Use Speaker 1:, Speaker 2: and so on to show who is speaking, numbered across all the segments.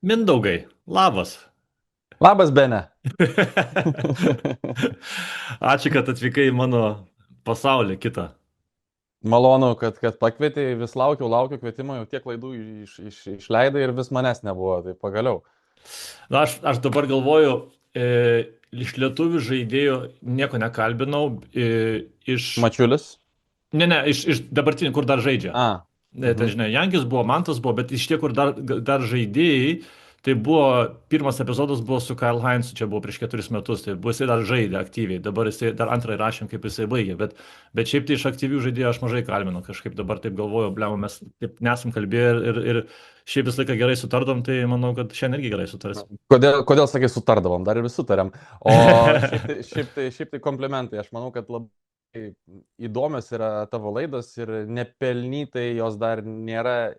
Speaker 1: Mindaugai, labas.
Speaker 2: Labas, Bene.
Speaker 1: Ačiū, kad atvykai į mano pasaulį kitą.
Speaker 2: Malonu, kad pakvietei, vis laukiau kvietimo, jau tiek laidų išleidai ir vis manęs nebuvo, tai pagaliau.
Speaker 1: Na, aš dabar galvoju, iš lietuvių žaidėjų nieko nekalbinau,
Speaker 2: Mačiulis?
Speaker 1: iš dabartinių, kur dar žaidžia.
Speaker 2: A.
Speaker 1: Ten,
Speaker 2: Mhm.
Speaker 1: žinai, Jankis buvo, Mantas buvo, bet iš tie, kur dar žaidėjai, tai buvo, pirmas epizodas buvo su Kyle Heinzu, čia buvo prieš 4 metus, tai buvo jisai dar žaidė aktyviai, dabar jisai dar antrą įrašėm, kaip jisai baigė, bet šiaip tai iš aktyvių žaidėjų aš mažai kalbinu, kažkaip dabar taip galvoju, blemo, mes taip nesam kalbėję ir šiaip visą laiką gerai sutardom, tai manau, kad šiandien irgi gerai sutarsim.
Speaker 2: Kodėl sakai, sutardavom, dar ir vis sutarėm. O šiaip tai komplimentai, aš manau, kad labai įdomios yra tavo laidos ir nepelnytai jos dar nėra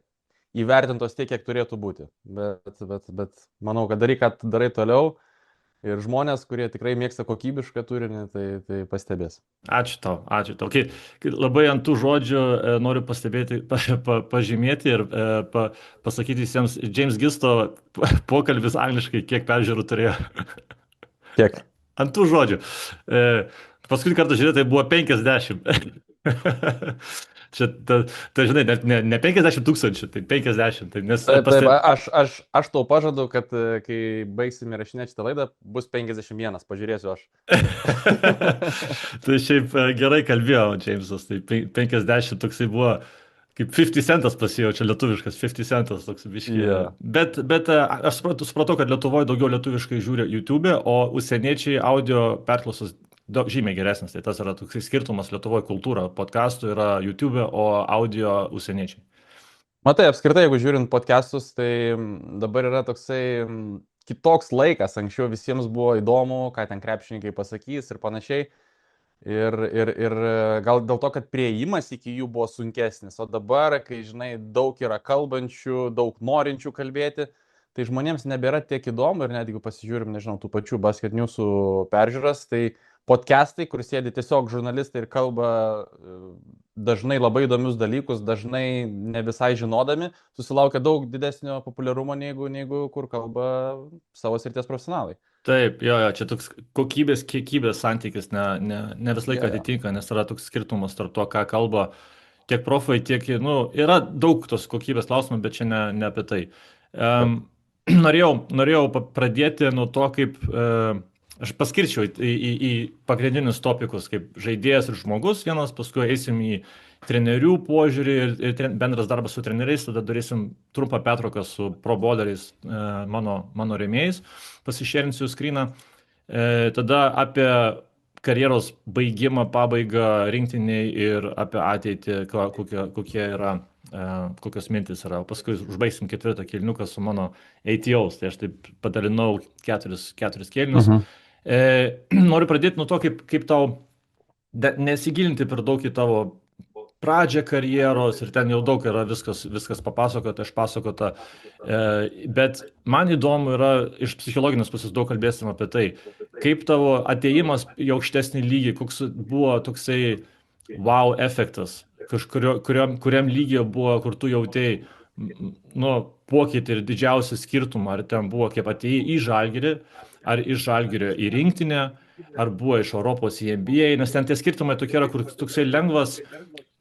Speaker 2: įvertintos tiek, kiek turėtų būti. Bet manau, kad darai, ką darai toliau. Ir žmonės, kurie tikrai mėgsta kokybišką turinį, tai pastebės.
Speaker 1: Ačiū tau, ačiū tau. Kai labai ant tų žodžių noriu pastebėti, pažymėti ir pasakyti visiems, James Gisto pokalbis angliškai, kiek peržiūrų turėjo.
Speaker 2: Kiek?
Speaker 1: Ant tų žodžių. E, Paskutinį kartą žiūrėjau, tai buvo 50. Čia, žinai, ne 50 tūkstančių, tai 50. Tai nes,
Speaker 2: Taip, aš tau pažadu, kad kai baigsim įrašinėti šitą laidą, bus 51, pažiūrėsiu aš.
Speaker 1: Tai šiaip gerai kalbėjo Jamesas, tai 50 toksai buvo, kaip 50 centas pasijaučia lietuviškas, 50 centas toks biškiai.
Speaker 2: Yeah.
Speaker 1: Bet aš supratau, kad Lietuvoje daugiau lietuviškai žiūri YouTube, o užsieniečiai audio perklausos žymiai geresnis. Tai tas yra toks skirtumas Lietuvoje kultūra. Podcastų yra YouTube, o audio užsieniečiai.
Speaker 2: Matai, apskritai, jeigu žiūrint podcastus, tai dabar yra toksai kitoks laikas. Anksčiau visiems buvo įdomu, ką ten krepšininkai pasakys ir panašiai. Ir gal dėl to, kad prieimas iki jų buvo sunkesnis. O dabar, kai, žinai, daug yra kalbančių, daug norinčių kalbėti, tai žmonėms nebėra tiek įdomu. Ir net jeigu pasižiūrim, nežinau, tų pačių Basket News'ų peržiūras, tai podcastai, kur sėdi tiesiog žurnalistai ir kalba dažnai labai įdomius dalykus, dažnai ne visai žinodami, susilaukia daug didesnio populiarumo negu kur kalba savo srities profesionalai.
Speaker 1: Taip, jo, čia toks kokybės, kiekybės santykis ne visą laiką atitinka, nes yra toks skirtumas tarp to, ką kalba tiek profai, tiek, yra daug tos kokybės klausimų, bet čia ne apie tai. Norėjau pradėti nuo to, kaip aš paskirčiau į pagrindinius topikus, kaip žaidėjas ir žmogus vienas, paskui eisim į trenerių požiūrį ir bendras darbas su treneriais, tada darysim trumpą pertrauką su pro bowleriais, mano rėmėjais, pasišėrinsiu skryną, tada apie karjeros baigimą, pabaigą rinktiniai ir apie ateitį, kokie yra, kokios mintis yra. O paskui užbaigsim ketvirtą kėliniuką su mano ATOs, tai aš taip padalinau keturis kėlinius. Noriu pradėti nuo to, kaip tau nesigilinti per daug į tavo pradžią karjeros ir ten jau daug yra viskas papasakota, išpasakota, bet man įdomu yra iš psichologinės pusės daug kalbėsim apie tai, kaip tavo atėjimas į aukštesnį lygį, koks buvo toksai wow efektas, kuriam lygiai buvo, kur tu jautėjai pokytį ir didžiausią skirtumą, ar ten buvo kaip atėjai į Žalgirį, ar iš Žalgirio į rinktinę, ar buvo iš Europos į NBA, nes ten tie skirtumai tokie yra, kur toksai lengvas,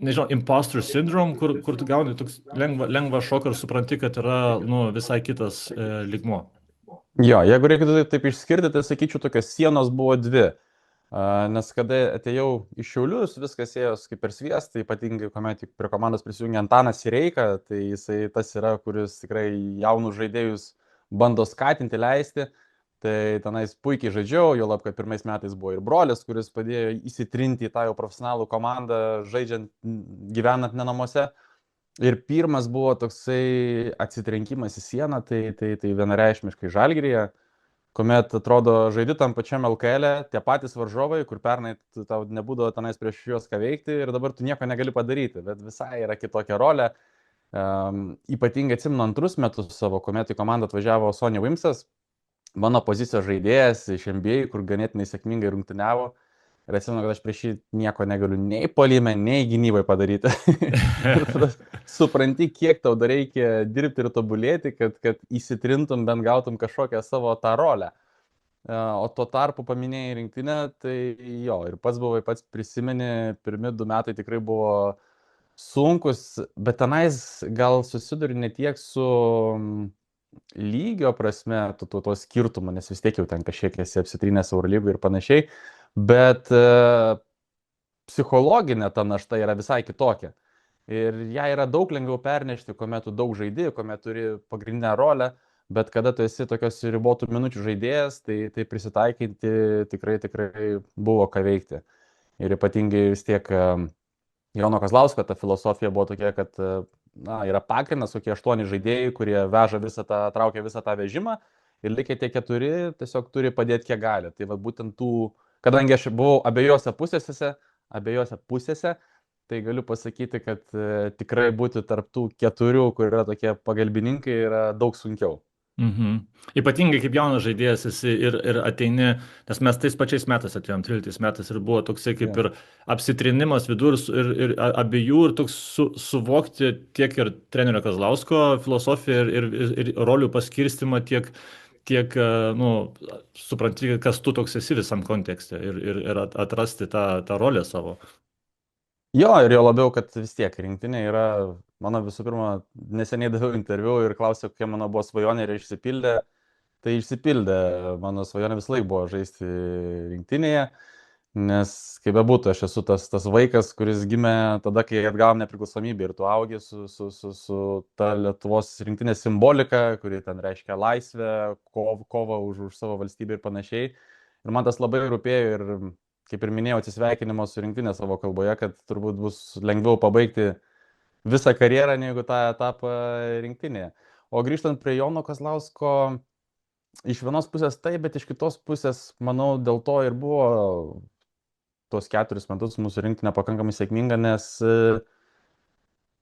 Speaker 1: nežinau, imposter syndrome, kur tu gauni toks lengvą šoką ir supranti, kad yra visai kitas lygmuo.
Speaker 2: Jo, jeigu reikėtų taip išskirti, tai sakyčiau, tokios sienos buvo dvi. Nes kada atėjau iš Šiaulius, viskas ėjos kaip per sviestą, ypatingai kuomet prie komandos prisijungė Antanas Sireika, tai jisai tas yra, kuris tikrai jaunus žaidėjus bando skatinti, leisti. Tai tenais puikiai žaidžiau, jo lab, kad pirmais metais buvo ir brolis, kuris padėjo įsitrinti į tą jau profesionalų komandą, žaidžiant, gyvenant ne namuose. Ir pirmas buvo toksai atsitrenkimas į sieną, tai vienareikšmiškai Žalgiryje, kuomet atrodo žaidi tam pačiam LKL, tie patys varžovai, kur pernai tau nebūdavo tenais prieš juos ką veikti ir dabar tu nieko negali padaryti, bet visai yra kitokia rolė. Ypatingai atsimenu antrus metus savo, kuomet į komandą atvažiavo Sonny Wimsas, mano pozicijos žaidėjas iš NBA, kur ganėtinai sėkmingai rungtyniavo. Ir atsimenu, kad aš prieš jį nieko negaliu nei puolime, nei gynybai padaryti. Ir tada supranti, kiek tau dar reikia dirbti ir tobulėti, kad įsitrintum, bent gautum kažkokią savo tą rolę. O tuo tarpu paminėjai rinktinę, tai jo, ir pats prisimeni, pirmi 2 metai tikrai buvo sunkus, bet tenais gal susiduri ne tiek su lygio prasme, to skirtumo, nes vis tiek jau ten kažkiek esi apsitrynęs Eurolygų ir panašiai, bet psichologinė ta našta yra visai kitokia. Ir ją yra daug lengviau pernešti, kuomet tu daug žaidži, kuomet turi pagrindinę rolę, bet kada tu esi tokios ribotų minučių žaidėjas, tai prisitaikinti tikrai buvo ką veikti. Ir ypatingai vis tiek Jono Kazlausko ta filosofija buvo tokia, kad yra pagrindas, kokie 8 žaidėjai, kurie veža traukia visą tą vežimą ir likę tie 4 tiesiog turi padėti kiek gali. Tai va būtent kadangi aš buvau abiejose pusėse, tai galiu pasakyti, kad tikrai būti tarp tų 4, kur yra tokie pagalbininkai, yra daug sunkiau.
Speaker 1: Ypatingai kaip jaunas žaidėjas esi ir ateini, nes mes tais pačiais metais atėjom, 13 metais, ir buvo toksai kaip ir apsitrinimas vidur ir abiejų, ir toks suvokti tiek ir trenerio Kazlausko filosofiją ir rolių paskirstimą, tiek supranti, kas tu toks esi visam kontekste ir atrasti tą rolę savo.
Speaker 2: Jo, ir jo labiau, kad vis tiek rinktinė yra, mano visų pirma, neseniai daviau interviu ir klausė, kokia mano buvo svajonė ir išsipildė. Tai išsipildė, mano svajonė vis laik buvo žaisti rinktinėje, nes kaip bebūtų, aš esu tas vaikas, kuris gimė tada, kai atgavom nepriklausomybę, ir tu augi su ta Lietuvos rinktinės simbolika, kuri ten reiškia laisvę, kovą už savo valstybę ir panašiai. Ir man tas labai rūpėjo, ir kaip ir minėjau, atsisveikinimo su rinktinė savo kalboje, kad turbūt bus lengviau pabaigti visą karjerą, negu tą etapą rinktinėje. O grįžtant prie Jono Kazlausko, iš vienos pusės taip, bet iš kitos pusės, manau, dėl to ir buvo tos 4 metus mūsų rinktinė pakankamai sėkminga, nes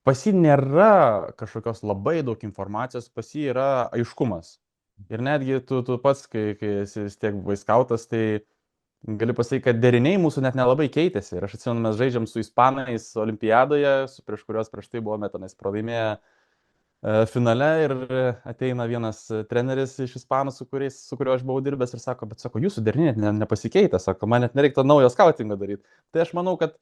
Speaker 2: pas jį nėra kažkokios labai daug informacijos, pas jį yra aiškumas. Ir netgi tu pats, kai esi vis tiek buvai skautas, tai gali pasakyti, kad deriniai mūsų net nelabai keitėsi. Ir aš atsimenu, mes žaidžiam su ispanais olimpiadoje, prieš kuriuos prieš tai buvome tenais pralaimėję finale, ir ateina vienas treneris iš ispanų, su kuriuo aš buvau dirbęs, ir sako, bet sako, jūsų deriniai net nepasikeitė, sako, man net nereiktų naujo skautingo daryti. Tai aš manau, kad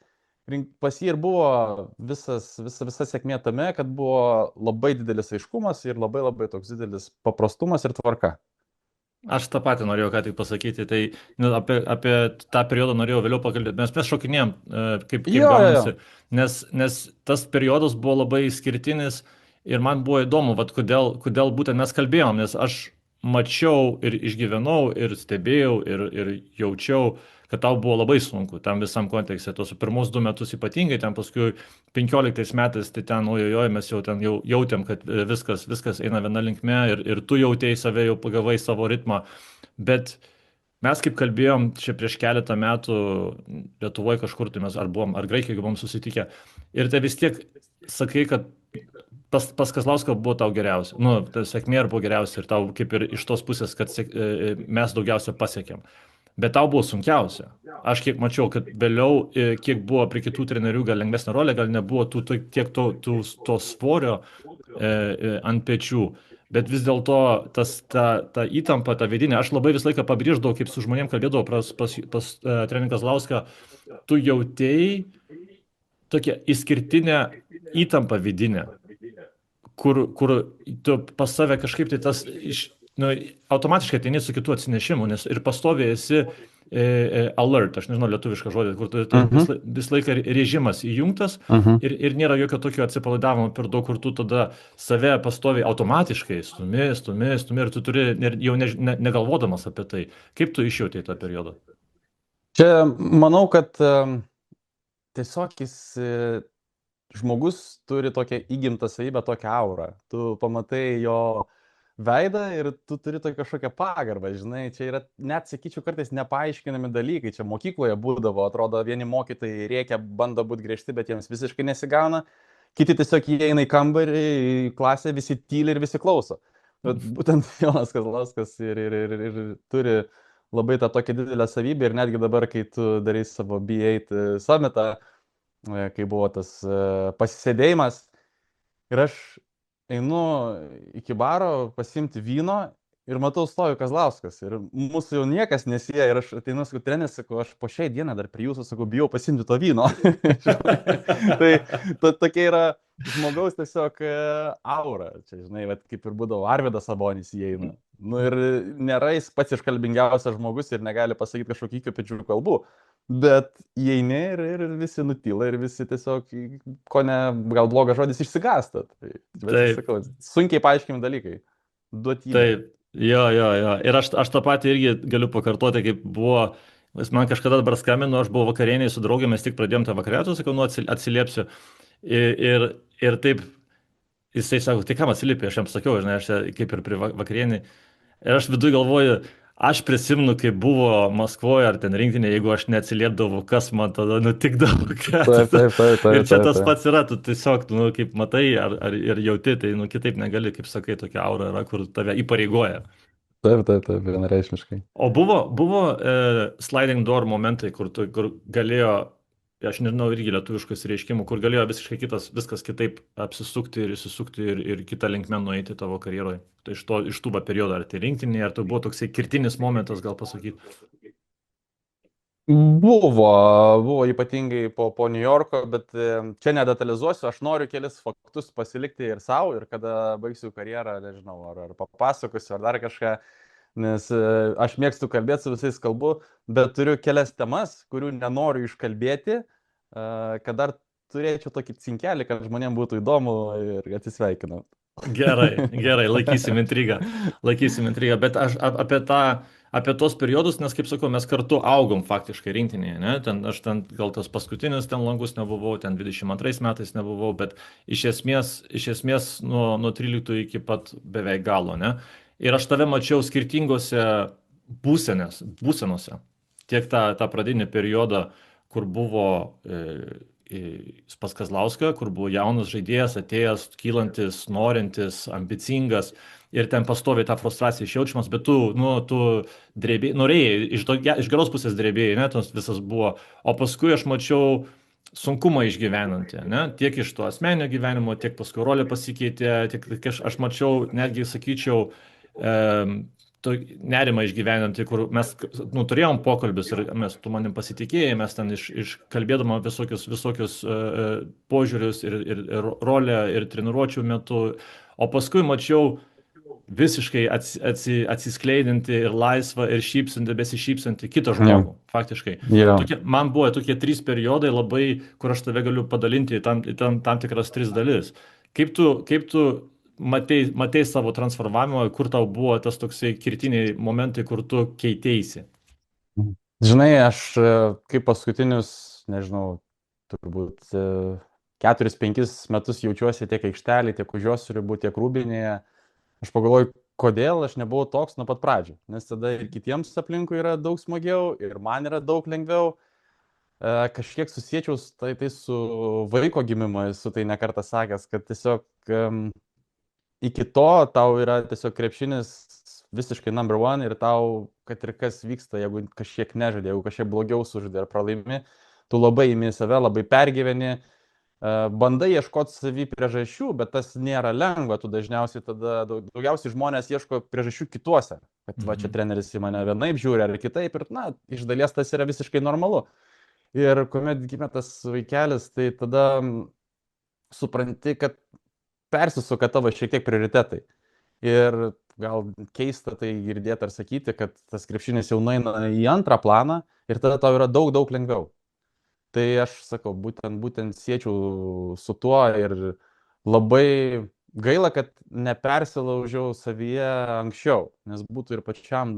Speaker 2: pas jį ir buvo visa sėkmė tame, kad buvo labai didelis aiškumas ir labai toks didelis paprastumas ir tvarka.
Speaker 1: Aš tą patį norėjau ką tik pasakyti, tai apie tą periodą norėjau vėliau pakalbėti, mes šokinėjom, kaip gaunasi, nes tas periodas buvo labai skirtinis ir man buvo įdomu, kodėl būtent mes kalbėjom, nes aš mačiau ir išgyvenau ir stebėjau ir jaučiau, kad tau buvo labai sunku tam visam kontekste, tos pirmus 2 metus ypatingai, ten paskui 15 metais, tai ten, mes jau jautėm, kad viskas eina viena linkme ir tu jautėjai save, jau pagavai savo ritmą, bet mes kaip kalbėjom čia prieš keletą metų Lietuvoje kažkur, tai mes ar Graikijoje buvom susitikę, ir tai vis tiek sakai, kad pas Kazlauską buvo tau geriausia, ta sėkmė buvo geriausia ir tau kaip ir iš tos pusės, kad mes daugiausia pasiekėm. Bet tau buvo sunkiausia. Aš kiek mačiau, kad vėliau, kiek buvo prie kitų trenerių, gal lengvesnė rolė, gal nebuvo tiek to svorio ant pečių, bet vis dėlto ta įtampa, ta vidinė, aš labai visą laiką pabrėždavau, kaip su žmonėm kalbėdavau pas trenerį Kazlauską, tu jautėjai tokią išskirtinę įtampą vidinę, kur tu pas save kažkaip tai tas automatiškai ateini su kitų atsinešimu, nes ir pastoviai esi alert, aš nežinau lietuvišką žodį, kur visą laiką režimas įjungtas ir nėra jokio tokio atsipalaidavimo per daug, kur tu tada save pastoviai automatiškai stumi ir tu turi jau negalvodamas apie tai. Kaip tu išjautei tą periodą?
Speaker 2: Čia manau, kad tiesiog žmogus turi tokią įgimtą savybę, tokią aurą. Tu pamatai jo veidą ir tu turi tokią kažkokią pagarbą, žinai, čia yra, net sakyčiau, kartais nepaaiškinami dalykai, čia mokykloje būdavo, atrodo, vieni mokytojai rėkia, bando būti griežti, bet jiems visiškai nesigauna, kiti tiesiog įeina į kambarį, į klasę, visi tyli ir visi klauso. Bet būtent Jonas Kazlauskas ir turi labai tą tokią didelę savybę ir netgi dabar, kai tu darai savo B8 summitą, kai buvo tas pasisėdėjimas ir aš einu iki baro pasimti vyno ir matau stovi Kazlauskas ir mūsų jau niekas nesieja ir aš ateinu, sakau, treneris, sakau, aš po šiai dieną dar prie jūsų, sakau, bijau pasimti to vyno. Tai tokia yra žmogaus tiesiog aura. Čia, žinai, vat, kaip ir būdavo Arvydas Sabonis įeina. Nu ir nėra jis pats iškalbingiausias žmogus ir negali pasakyti kažkokių įkvepiančių kalbų. Bet įeini ir visi nutyla ir visi tiesiog, ko ne, gal blogas žodis, išsigąsta. Tai, bet,
Speaker 1: Taip,
Speaker 2: sakau, sunkiai paaiškinami dalykai. Duotybė.
Speaker 1: taip, jo. Ir aš tą patį irgi galiu pakartoti, kaip buvo, jis man kažkada dabar skambino, aš buvau vakarieniai su draugėmis, mes tik pradėjom tą vakarėtą, sakau, nu atsiliepsiu. Ir, ir, ir taip, jisai sako, tai kam atsiliepė, aš jam sakiau, žinai, aš čia kaip ir prie vakarienį. Ir aš viduje galvoju, aš prisimenu, kaip buvo Maskvoje ar ten rinktinė, jeigu aš neatsiliepdavau, kas man tada nutikdavo. Ir čia tas pats yra, tu tiesiog, nu, kaip matai ar ir jauti, tai nu, kitaip negali, kaip sakai, tokia aura yra, kur tave įpareigoja.
Speaker 2: Taip, vienareikšmiškai.
Speaker 1: O buvo sliding door momentai, kur galėjo, aš nežinau irgi lietuviškas reiškimų, kur galėjo visiškai viskas kitaip apsisukti ir įsisukti ir kitą linkmę nueiti tavo karjeroje. Tai iš tų periodo, ar tai rinktinė, ar tai buvo toksai kirtinis momentas, gal pasakyti.
Speaker 2: Buvo ypatingai po New Yorko, bet čia nedetalizuosiu, aš noriu kelis faktus pasilikti ir savo, ir kada baigsiu karjerą, nežinau, ar papasakosiu, ar dar kažką, nes aš mėgstu kalbėti su visais kalbu, bet turiu kelias temas, kurių nenoriu iškalbėti, kad dar turėčiau tokį cinkelį, kad žmonėms būtų įdomu ir atsisveikinu.
Speaker 1: Gerai, laikysim intrigą, bet aš apie tos periodus, nes kaip sakau, mes kartu augom faktiškai rinktinėje, ne? Aš ten gal tas paskutinis ten langus nebuvau, ten 22 metais nebuvau, bet iš esmės nuo 13 iki pat beveik galo, ne? Ir aš tave mačiau skirtingose būsenose, tiek tą pradinį periodą, kur buvo pas Kazlauską, kur buvo jaunas žaidėjas, atėjęs, kylantis, norintis, ambicingas ir ten pastoviai tą frustraciją išjaučiamas, bet tu drebėjai, norėjai, iš geros pusės drebėjai, ne, tas visas buvo, o paskui aš mačiau sunkumą išgyvenantį, ne, tiek iš to asmeninio gyvenimo, tiek paskui rolė pasikeitė, tiek aš mačiau, netgi sakyčiau, nerimą išgyvenantį, kur mes turėjom pokalbis ir tu manim pasitikėjai, mes ten iškalbėdama visokius požiūrius ir rolę ir treniruočių metu, o paskui mačiau visiškai atsiskleidinti ir laisvą ir besišypsanti kitą žmogų, faktiškai. Man buvo tokie 3 periodai labai, kur aš tave galiu padalinti į tam tikras 3 dalis. Kaip tu matei savo transformavimą, kur tau buvo tas toksai kirtiniai momentai, kur tu keiteisi?
Speaker 2: Žinai, aš kaip paskutinius, nežinau, turbūt 4-5 metus jaučiuosi tiek aikštelį, tiek už jos ribų, tiek rūbinėje. Aš pagalvoju, kodėl aš nebuvau toks nuo pat pradžių, nes tada ir kitiems aplinkui yra daug smagiau, ir man yra daug lengviau. Kažkiek susiečiau tai su vaiko gimimu, esu tai nekartą sakęs, kad tiesiog iki to tau yra tiesiog krepšinis visiškai number one ir tau, kad ir kas vyksta, jeigu kažkiek nežaidė, jeigu kažkiek blogiau sužaidė ar pralaimi, tu labai imi save, labai pergyveni, bandai ieškoti savy priežasčių, bet tas nėra lengva, tu dažniausiai tada, daugiausiai žmonės ieško priežasčių kituose, kad va čia treneris į mane vienaip žiūri ar kitaip ir na, iš dalies tas yra visiškai normalu. Ir kuomet gimė tas vaikelis, tai tada supranti, kad persisuka tavo šiek tiek prioritetai. Ir gal keista tai girdėti ar sakyti, kad tas krepšinis jau nueina į antrą planą ir tada tau yra daug lengviau. Tai aš sakau, būtent siečiau su tuo ir labai gaila, kad nepersilaužiau savyje anksčiau, nes būtų ir pačiam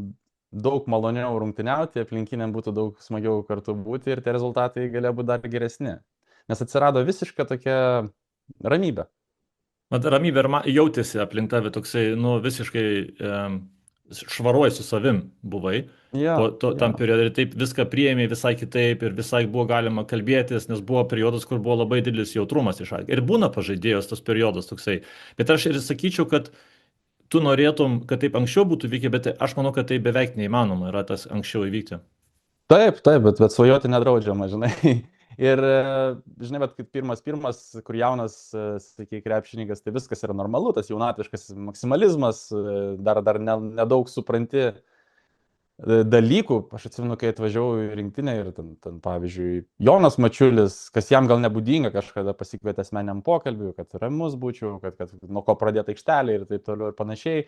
Speaker 2: daug maloniau rungtyniauti, aplinkiniam būtų daug smagiau kartu būti ir tie rezultatai galėjo būti dar geresni. Nes atsirado visiška tokia ramybė.
Speaker 1: Ramybė ir jautėsi aplink tave toksai, visiškai švaruoj su savim buvai. Tam periodui ir taip viską priėmė visai kitaip ir visai buvo galima kalbėtis, nes buvo periodas, kur buvo labai didelis jautrumas išaugęs. Ir būna pažaidėjos tas periodas toksai. Bet aš ir sakyčiau, kad tu norėtum, kad taip anksčiau būtų vykę, bet aš manau, kad tai beveik neįmanoma yra tas anksčiau įvykti.
Speaker 2: Taip, taip, bet svajoti nedraudžiama, žinai. Ir, žinai, bet kaip pirmas, kur jaunas, sakai, krepšininkas, tai viskas yra normalu, tas jaunatviškas maksimalizmas, dar nedaug supranti dalykų. Aš atsimenu, kai atvažiavau į rinktinę ir ten, pavyzdžiui, Jonas Mačiulis, kas jam gal nebūdinga, kažkada pasikvietė asmeniam pokalbiui, kad ramus būčiau, kad nuo ko pradėti aikštelė ir taip toliau ir panašiai.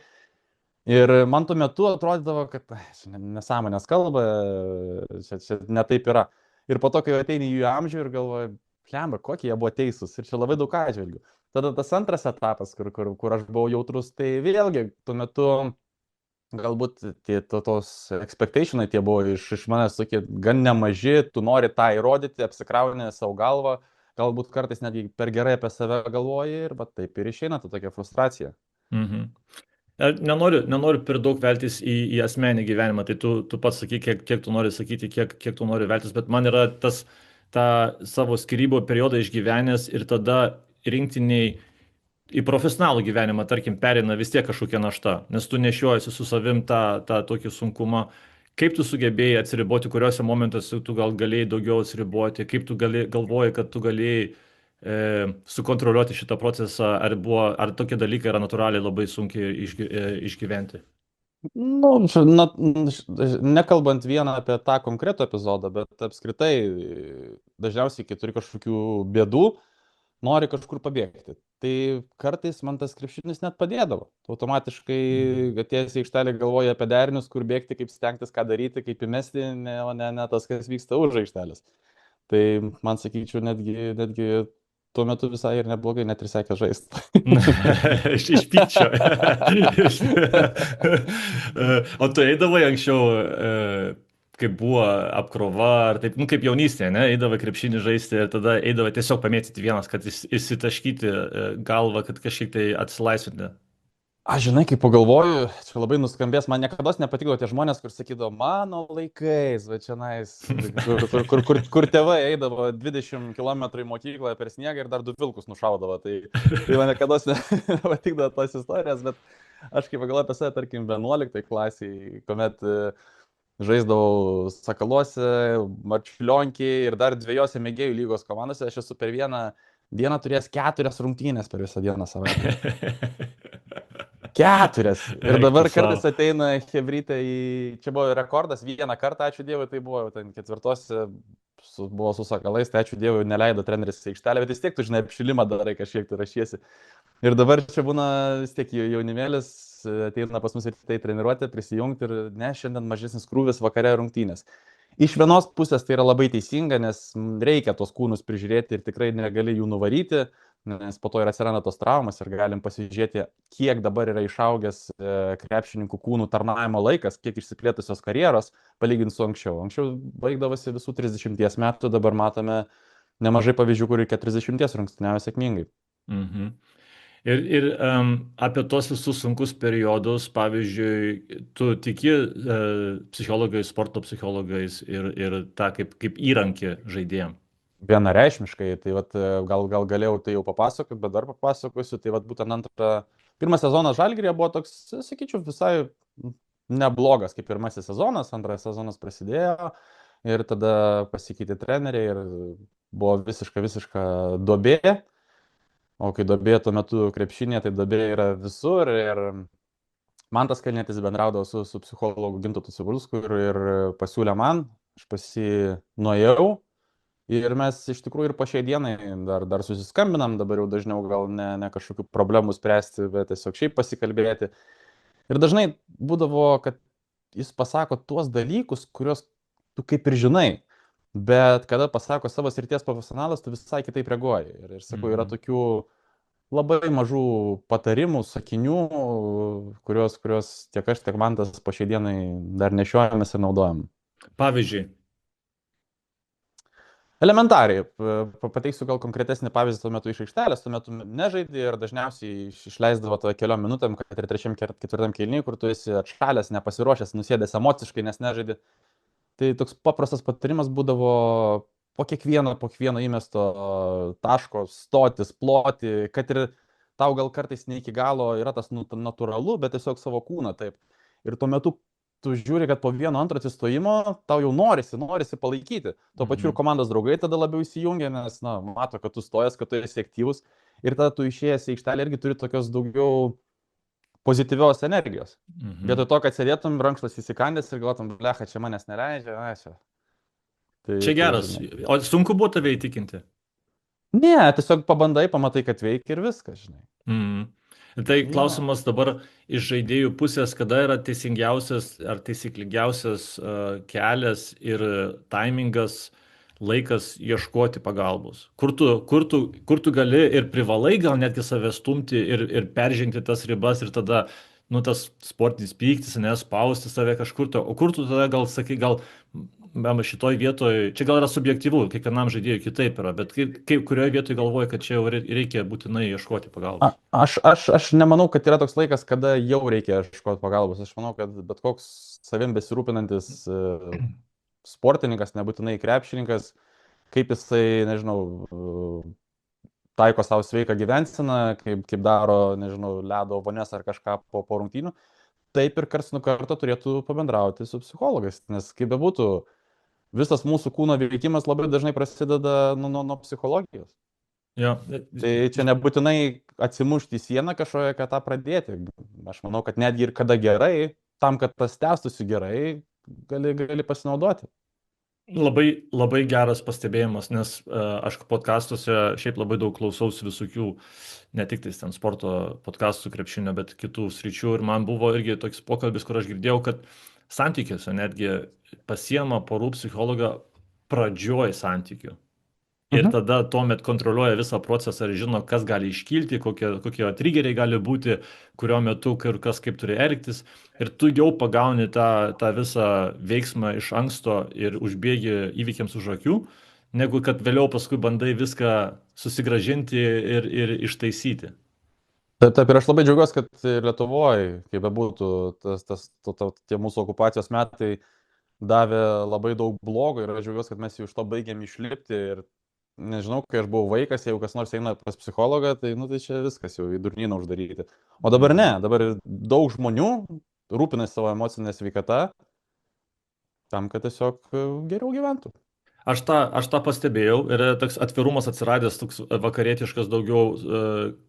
Speaker 2: Ir man tuo metu atrodydavo, kad čia nesąmonės kalba, čia ne taip yra. Ir po to, kai ateini į jų amžių ir galvoju, plemba, kokie jie buvo teisūs ir čia labai daug atžvilgių. Tada tas antras etapas, kur aš buvau jautrus, tai vėlgi tuo metu galbūt tos expectationai tie buvo iš manęs tokie gan nemaži, tu nori tą įrodyti, apsikrauni savo galvą, galbūt kartais netgi per gerai apie save galvoji ir va taip ir išeina ta tokia frustracija.
Speaker 1: Mhm. Nenoriu per daug veltis į asmenį gyvenimą, tai tu pats sakyk, kiek tu nori sakyti, kiek tu nori veltis, bet man yra tą savo skyrybų periodą išgyvenęs ir tada rinktiniai į profesionalų gyvenimą, tarkim, pereina vis tiek kažkokia našta, nes tu nešiojasi su savim tą tokį sunkumą. Kaip tu sugebėjai atsiriboti, kuriuose momentuose tu gal galėjai daugiau atsiriboti, kaip tu galvoji, kad tu galėjai sukontroliuoti šitą procesą, ar tokie dalykai yra natūraliai labai sunkiai išgyventi?
Speaker 2: Nu, nekalbant vieną apie tą konkretų epizodą, bet apskritai dažniausiai, kai turi kažkokių bėdų, nori kažkur pabėgti. Tai kartais man tas krepšinis net padėdavo. Automatiškai atėjęs į aikštelę galvoja apie derinius, kur bėgti, kaip stengtis, ką daryti, kaip įmesti, o ne tas, kas vyksta už aikštelės. Tai man sakyčiau, netgi tuo metu visai ir neblogai, net ir sekė žaisti.
Speaker 1: Iš pykčio. O tu eidavai anksčiau, kaip buvo apkrova, ar taip, kaip jaunystėje, ne? Eidavai krepšinį žaisti ir tada eidavai tiesiog pamėtyti vienas, kad įsitaškyti galvą, kad kažkiek tai atsilaisvinti.
Speaker 2: Aš žinai, kai pagalvoju, čia labai nuskambės, man niekada nepatikdavo tie žmonės, kur sakydavo, mano laikais, va čia nais, kur tėvai eidavo 20 km į mokyklą per sniegą ir dar 2 vilkus nušaudavo. Tai man niekada nepatikdavo tos istorijos, bet aš kai pagalvoju apie save, tarkim, 11 klasiai, kuomet žaisdavau Sakaluose, Marčiulionkiai ir dar 2 mėgėjų lygos komandose, aš esu per vieną dieną turėjęs 4 rungtynės per visą dieną savaitę. 4. Ir dabar kartais ateina hebrytė čia buvo rekordas, 1 kartą, ačiū Dievui, tai buvo ten 4. Buvo su Sakalais, tai ačiū Dievui, neleido treneris į aikštelę, bet vis tiek tu žinai, apšilimą darai, kažkiek tu rašiesi. Ir dabar čia būna vis tiek jaunimėlis, ateina pas mus ir tai treniruoti, prisijungti ir ne, šiandien mažesnis krūvis, vakare rungtynės. Iš vienos pusės tai yra labai teisinga, nes reikia tos kūnus prižiūrėti ir tikrai negali jų nuvaryti, nes po to ir atsiranda tos traumas ir galim pasižiūrėti, kiek dabar yra išaugęs krepšininkų kūnų tarnavimo laikas, kiek išsiplėtusios karjeros, palyginti su anksčiau. Anksčiau baigdavosi visų 30 metų, dabar matome nemažai pavyzdžių, kur ir 40 rungtyniavo sėkmingai.
Speaker 1: Mhm. Ir apie tos visus sunkus periodus, pavyzdžiui, tu tiki psichologais, sporto psichologais ir tą kaip įrankį žaidėjim?
Speaker 2: Vienareikšmiškai, tai vat, gal galėjau tai jau papasakoti, bet dar papasakosiu, tai vat, būtent pirmas sezonas Žalgiryje buvo toks, sakyčiau, visai neblogas kaip pirmasis sezonas, antras sezonas prasidėjo ir tada pasikeitė treneriai ir buvo visiška duobė. O kai duobė tuo metu krepšinė, tai duobė yra visur ir Mantas Kalnietis bendraudavo su psichologu Gintautu Cibulsku ir pasiūlė man, aš pas jį nuėjau ir mes iš tikrųjų ir po šiai dienai dar susiskambinam, dabar jau dažniau gal ne kažkokių problemų spręsti, bet tiesiog šiaip pasikalbėti. Ir dažnai būdavo, kad jis pasako tuos dalykus, kuriuos tu kaip ir žinai. Bet kada pasako savo srities profesionalas, tu visai kitaip reaguoji. Ir sakau, yra tokių labai mažų patarimų, sakinių, kuriuos tiek aš, tiek Mantas po šiai dienai dar nešiojamės ir naudojam.
Speaker 1: Pavyzdžiui.
Speaker 2: Elementariai. Pateiksiu gal konkretesnį pavyzdį tuo metu iš aikštelės, tuo metu nežaidė ir dažniausiai išleisdavo to keliom minutėm, kad ir 3-4 kėliny, kur tu esi atšalęs, nepasiruošęs, nusėdęs emociškai, nes nežaidė. Tai toks paprastas patarimas būdavo po kiekvieno įmesto taško stotis, ploti, kad ir tau gal kartais ne iki galo yra tas natūralu, bet tiesiog savo kūną taip. Ir tuo metu tu žiūri, kad po vieno antro atsistojimo tau jau norisi palaikyti. Tuo pačiu ir
Speaker 1: Mhm.
Speaker 2: komandos draugai tada labiau įsijungia, nes, na, mato, kad tu stojas, kad tu esi aktyvus. Ir tada tu išėjęs į aikštelę irgi turi tokios daugiau pozityvios energijos.
Speaker 1: Mhm.
Speaker 2: Vietoj to, kad sėdėtum rankšlas įsikandęs ir galvotum, blecha, čia manęs neleidžia, na, čia.
Speaker 1: Čia
Speaker 2: Tai
Speaker 1: geras.
Speaker 2: žinai.
Speaker 1: O sunku buvo tave įtikinti?
Speaker 2: Ne, tiesiog pabandai, pamatai, kad veikia ir viskas, žinai.
Speaker 1: Mhm. Tai
Speaker 2: Jo.
Speaker 1: klausimas dabar iš žaidėjų pusės, kada yra teisingiausias ar taisyklingiausias kelias ir taimingas laikas ieškoti pagalbos. Kur tu gali ir privalai gal netgi save stumti ir peržengti tas ribas ir tada, nu, tas sportinis pyktis, nespausti save kažkur to. O kur tu tada gal sakai, gal šitoj vietoj, čia gal yra subjektyvu, kiekvienam žaidėjui kitaip yra, bet kurioje vietoje galvoji, kad čia jau reikia būtinai ieškoti pagalbos?
Speaker 2: Aš nemanau, kad yra toks laikas, kada jau reikia ieškoti pagalbos. Aš manau, kad bet koks savim besirūpinantis sportininkas, nebūtinai krepšininkas, kaip jisai, nežinau, taiko savo sveiką gyvenseną, kaip daro, nežinau, ledo vonės ar kažką po rungtynių, taip ir karts nuo karto turėtų pabendrauti su psichologais, nes kaip bebūtų, visas mūsų kūno veikimas labai dažnai prasideda nuo psichologijos.
Speaker 1: Jo.
Speaker 2: Tai čia nebūtinai atsimušti į sieną kažkoje, kad tą pradėti. Aš manau, kad netgi ir kada gerai, tam, kad tas tęstųsi gerai, gali pasinaudoti.
Speaker 1: Labai, labai geras pastebėjimas, nes aš podcastuose šiaip labai daug klausausi visokių, ne tik tais ten sporto podcastų krepšinio, bet kitų sričių. Ir man buvo irgi toks pokalbis, kur aš girdėjau, kad santykiuose netgi pasiema porų psichologą pradžioj santykių. Ir
Speaker 2: Mhm.
Speaker 1: tada tuomet kontroliuoja visą procesą ir žino, kas gali iškilti, kokie trigeriai gali būti, kurio metu ir kas kaip turi elgtis. Ir tu jau pagauni tą visą veiksmą iš anksto ir užbėgi įvykiams už akių, negu kad vėliau paskui bandai viską susigražinti ir ištaisyti.
Speaker 2: Taip, taip, ir aš labai džiaugiuosi, kad ir Lietuvoje, kaip bebūtų, tie mūsų okupacijos metai davė labai daug blogo ir aš džiaugiuosi, kad mes jau iš to baigėm išlipti ir nežinau, kai aš buvau vaikas, jeigu kas nors eina pas psichologą, tai, nu, tai čia viskas jau į durnyną uždaryti. O dabar ne, dabar daug žmonių rūpinasi savo emocinę sveikatą tam, kad tiesiog geriau gyventų.
Speaker 1: Aš tą pastebėjau ir toks atvirumas atsiradęs, toks vakarietiškas daugiau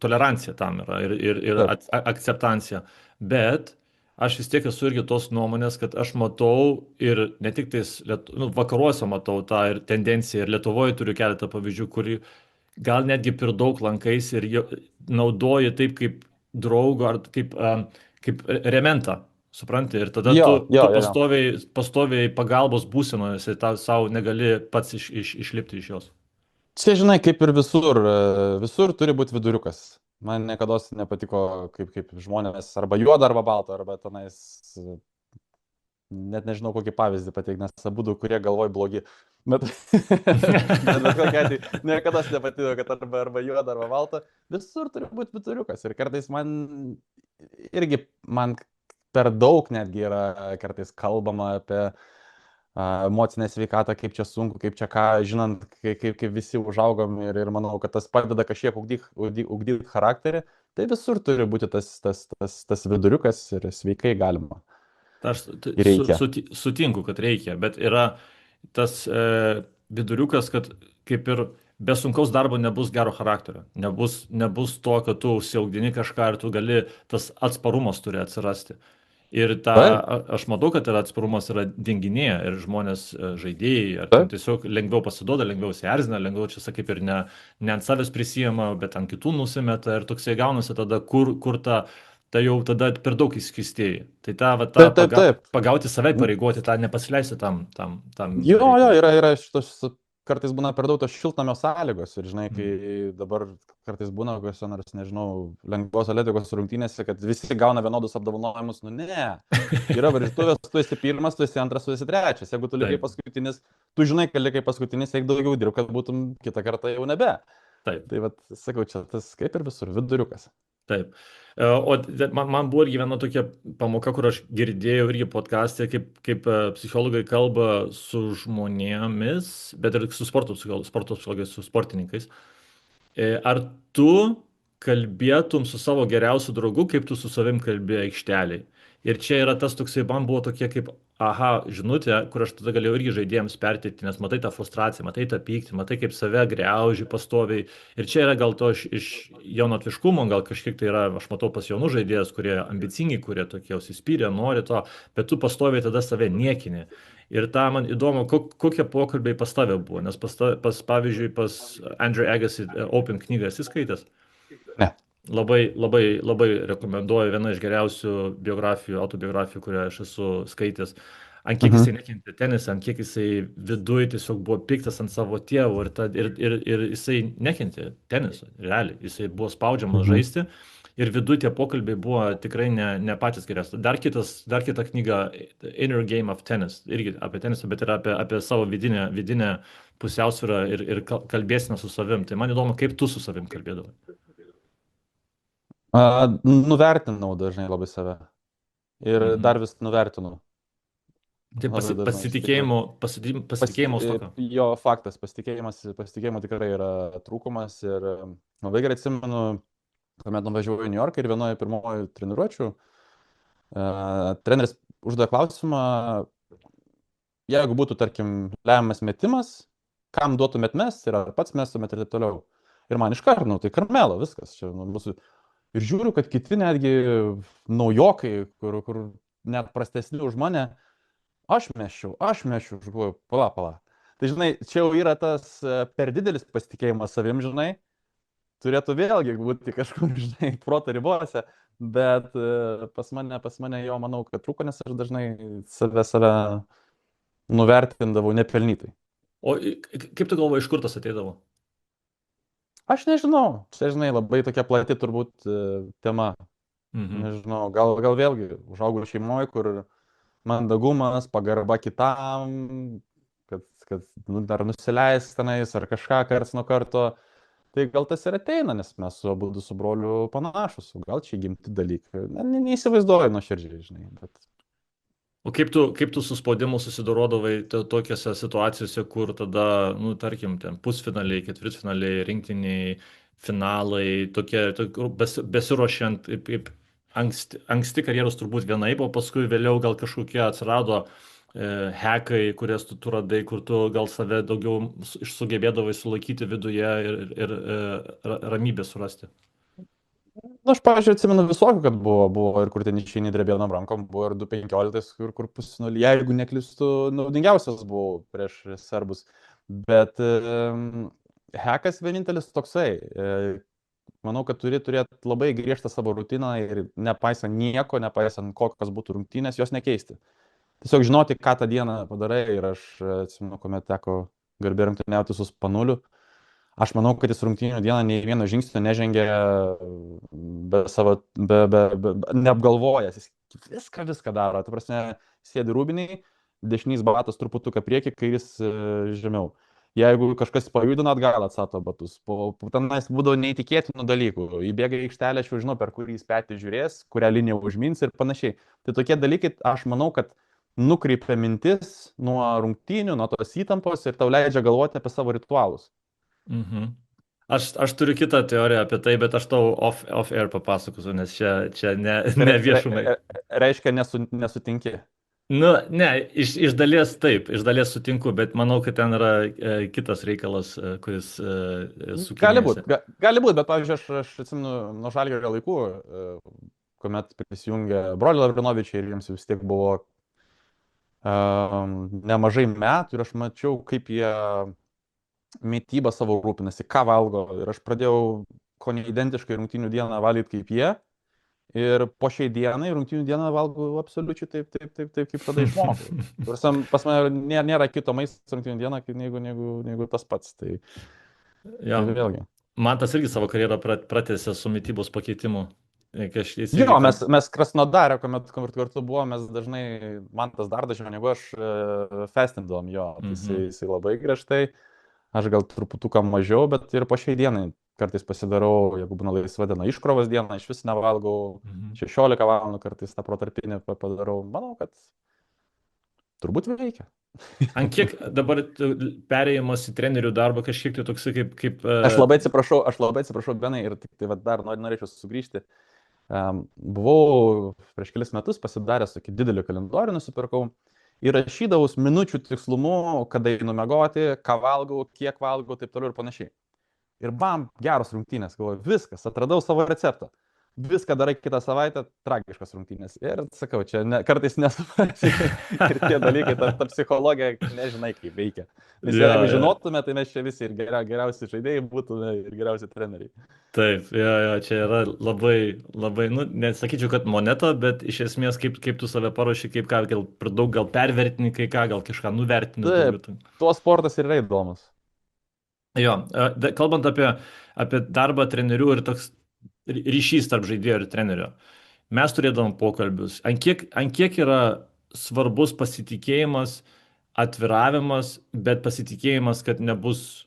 Speaker 1: tolerancija tam yra ir
Speaker 2: Taip.
Speaker 1: akceptancija. Bet aš vis tiek esu irgi tos nuomonės, kad aš matau ir ne tik tais vakaruose matau tą ir tendenciją, ir Lietuvoje turiu keletą pavyzdžių, kurį gal netgi per daug lankais ir naudoji taip kaip draugo ar kaip rementą. Supranti, ir tada tu,
Speaker 2: Jo, jo,
Speaker 1: tu
Speaker 2: jo, jo.
Speaker 1: pastoviai pagalbos būsenoje, ir tą savo negali pats išlipti iš jos.
Speaker 2: Čia, žinai, kaip ir visur, visur turi būti viduriukas. Man niekada nepatiko, kaip žmonės arba juoda, arba balta, arba tenais, net nežinau kokį pavyzdį pateikti, nes abu, kurie galvoj blogi. Bet, bet kokia atveju, niekada nepatiko, kad arba juoda, arba balta. Visur turi būti viduriukas. Ir kartais man per daug netgi yra kartais kalbama apie emocinę sveikatą, kaip čia sunku, kaip čia ką, žinant, kaip visi užaugom ir manau, kad tas padeda kažkiek ugdyti charakterį, tai visur turi būti tas viduriukas ir sveikai galima.
Speaker 1: Aš
Speaker 2: Reikia.
Speaker 1: sutinku, kad reikia, bet yra tas viduriukas, kad kaip ir be sunkaus darbo nebus gero charakterio, nebus to, kad tu užsiaugdini kažką ir tu gali, tas atsparumas turi atsirasti. Ir
Speaker 2: Taip,
Speaker 1: aš matau, kad yra atsparumas yra dinginėje ir žmonės, žaidėjai, ar ten
Speaker 2: taip.
Speaker 1: tiesiog lengviau pasiduoda, lengviau įsierzina, lengviau čia, kaip ir ne ant savęs prisijama, bet ant kitų nusimeta ir toksai gaunasi tada, kur ta jau tada per daug įskistėjai. Tai
Speaker 2: Taip, taip, taip.
Speaker 1: pagauti save, pareigoti, tą nepasileisti tam
Speaker 2: Jo,
Speaker 1: reikalui.
Speaker 2: yra šitos, kartais būna per daug tos šiltnamio sąlygos ir, žinai, kai
Speaker 1: Mm.
Speaker 2: dabar kartais būna kokios nors, nežinau, lengvos atletikos rungtynėse, kad visi gauna vienodus apdovanojimus, nu ne. Yra varžytuvės, tu esi pirmas, tu esi antras, tu esi trečias. Jeigu tu likai
Speaker 1: Taip,
Speaker 2: paskutinis, tu žinai, kad likai paskutinis, eik daugiau dirbti, kad būtum kitą kartą jau nebe.
Speaker 1: taip.
Speaker 2: Tai vad, sakau, čia tas kaip ir visur, viduriukas.
Speaker 1: Taip. Man buvo irgi viena tokia pamoka, kur aš girdėjau irgi podcast'e, kaip psichologai kalba su žmonėmis, bet ir su sporto psichologais, su sportininkais. Ar tu kalbėtum su savo geriausiu draugu, kaip tu su savim kalbėjai aikšteliai. Ir čia yra tas toksai, man buvo tokie kaip, aha, žinutė, kur aš tada galėjau irgi žaidėjams perteikti, nes matai tą frustraciją, matai tą pyktį, matai kaip save greuži pastoviai. Ir čia yra gal to iš jaunatviškumo, gal kažkiek tai yra, aš matau pas jaunų žaidėjus, kurie ambicingi, kurie tokie užsispyrę, nori to, bet tu pastoviai tada save niekini. Ir tą man įdomu, kokie pokalbiai pas tave buvo, nes pavyzdžiui, pas Andrew Agassi Open knygą esi skaitęs.
Speaker 2: Ne.
Speaker 1: Labai, labai, labai rekomenduoju, viena iš geriausių biografijų, autobiografijų, kurią aš esu skaitęs. Ant kiek jisai nekentė tenisą, ant kiek jisai viduje tiesiog buvo piktas ant savo tėvų ir jisai nekentė tenisą, realiai. Jisai buvo spaudžiamas žaisti ir viduje tie pokalbiai buvo tikrai ne patys geriausi. Dar kita knyga Inner Game of Tennis, irgi apie tenisą, bet ir apie savo vidinę pusiausvyrą ir kalbėsime su savim. Tai man įdomu, kaip tu su savim kalbėdavai.
Speaker 2: Nuvertinau dažnai labai save. Ir dar vis nuvertinu.
Speaker 1: Tai pasitikėjimo stoka.
Speaker 2: Jo, faktas, pasitikėjimo tikrai yra trūkumas. Ir labai gerai atsimenu, kuomet nuvažiavau į New Yorką ir vienoje pirmoji treniruočių, treneris uždavė klausimą, jeigu būtų, tarkim, lemiamas metimas, kam duotumėt mest ir ar pats mestumėt ir taip toliau. Ir man iškart, tai Karmelo, viskas. Čia, mūsų... Ir žiūriu, kad kiti netgi naujokai, kur net prastesni už mane, aš meščiau, žinau, pala. Tai žinai, čia jau yra tas per didelis pasitikėjimas savim, žinai, turėtų vėlgi būti kažkur, žinai, proto ribose, bet pas mane jo manau, kad trūko, nes aš dažnai save nuvertindavau nepelnytai.
Speaker 1: O kaip tu galvoji, iš kur tas ateidavo?
Speaker 2: Aš nežinau, čia, žinai, labai tokia plati turbūt tema. Nežinau, gal vėlgi užaugau šeimoje, kur mandagumas, pagarba kitam, kad dar nusileis tenais ar kažką karts nuo karto. Tai gal tas ir ateina, nes mes su abudu su broliu panašus, gal čia gimti dalykai. Neįsivaizduoju nuoširdžiai, žinai, bet...
Speaker 1: O kaip tu su spaudimu susidorodavai tokiose situacijose, kur tada, tarkim, ten pusfinaliai, ketvirtfinaliai, rinktiniai, finalai, tokie besiruošiant, kaip anksti karjeros turbūt vienaip, o paskui vėliau gal kažkokie atsirado hekai, kurias tu radai, kur tu gal save daugiau sugebėdavai sulaikyti viduje ir ramybę surasti.
Speaker 2: Aš, pavyzdžiui, atsimenu visokių, kad buvo ir kur ten išeini drebėdom rankom, buvo ir 2:15, kur pusfinalį, jeigu neklystu, naudingiausias buvo prieš serbus. Bet hekas vienintelis toksai. Manau, kad turi turėti labai griežtą savo rutiną ir nepaisant nieko, nepaisant kokios būtų rungtynės, jos nekeisti. Tiesiog žinoti, ką tą dieną padarai. Ir aš atsimenu, kuomet teko garbė rungtyniauti su Spanuliu. Aš manau, kad jis rungtynių dieną nei vieno žingsnio nežengė neapgalvojęs. Jis viską daro. Tai prasme, sėdi rūbiniai, dešinys batas truputuką priekį, kairis žemiau. Jeigu kažkas pajudina atgal atstato batus. Tenais būdavo neįtikėtinų dalykų. Įbėga į aikštelę, aš jau žinau, per kurį jis petį žiūrės, kurią liniją užmins ir panašiai. Tai tokie dalykai, aš manau, kad nukreipia mintis nuo rungtynių, nuo tos įtampos ir tau leidžia galvoti apie savo ritualus.
Speaker 1: Aš turiu kitą teoriją apie tai, bet aš tau off-air papasakosiu, nes čia ne viešumai.
Speaker 2: Reiškia, nesutinki?
Speaker 1: Ne, iš dalies taip, iš dalies sutinku, bet manau, kad ten yra kitas reikalas, kuris sukinėsi.
Speaker 2: Gali būt, bet pavyzdžiui, aš atsimenu nuo Žalgirio laikų, kuomet prisijungė broliai Lavrinovičiai ir jiems vis tiek buvo nemažai metų ir aš mačiau, kaip jie mitybą savo rūpinasi, ką valgo. Ir aš pradėjau ko neidentiškai rungtynių dieną valgyti kaip jie. Ir po šiai dienai rungtynių dieną valgau absoliučiai taip, kaip tada išmokau. Pas mane nėra kito maisto rungtynių dieną negu tas pats. Tai vėlgi.
Speaker 1: Man tas irgi savo karjerą pratęsė su mitybos pakeitimu.
Speaker 2: Jo, mes Krasnodarė, kuomet kartu buvom, mes dažnai, man tas dar dažniau negu aš, festindavom jo. Jisai labai griežtai. Aš gal truputuką mažiau, bet ir po šiai dienai kartais pasidarau, jeigu būna laisva diena, iškrovos diena, iš vis nevalgau, 16 valandų kartais tą protarpinį padarau. Manau, kad turbūt veikia.
Speaker 1: Ant kiek dabar perėjimas į trenerių darbą kažkiek tai toksai
Speaker 2: Aš labai atsiprašau, Benai, ir tik tai dar norėčiau sugrįžti. Buvau prieš kelis metus pasidaręs tokį didelį kalendorių, nusipirkau ir rašydavau minučių tikslumu, kada einu miegoti, ką valgau, kiek valgau, taip toliau ir panašiai. Ir bam, geros rungtynės, galvoju, viskas, atradau savo receptą. Viską darai kitą savaitę, tragiškas rungtynės. Ir sakau, čia kartais nesuprasi. Ir tie dalykai, ta psichologija, nežinai, kaip veikia. Nes jeigu žinotume, tai mes čia visi ir geriausi žaidėjai būtume ir geriausi treneriai.
Speaker 1: Taip, čia yra labai, nesakyčiau, kad moneta, bet iš esmės, kaip tu save paruoši, kaip ką, gal per daug, gal pervertini, kai ką, gal kažką nuvertini.
Speaker 2: Taip, tuo sportas ir yra įdomus.
Speaker 1: Jo, kalbant apie darbą trenerių ir toks ryšys tarp žaidėjo ir trenerio. Mes turėdavom pokalbius. Ant kiek yra svarbus pasitikėjimas, atviravimas, bet pasitikėjimas, kad nebus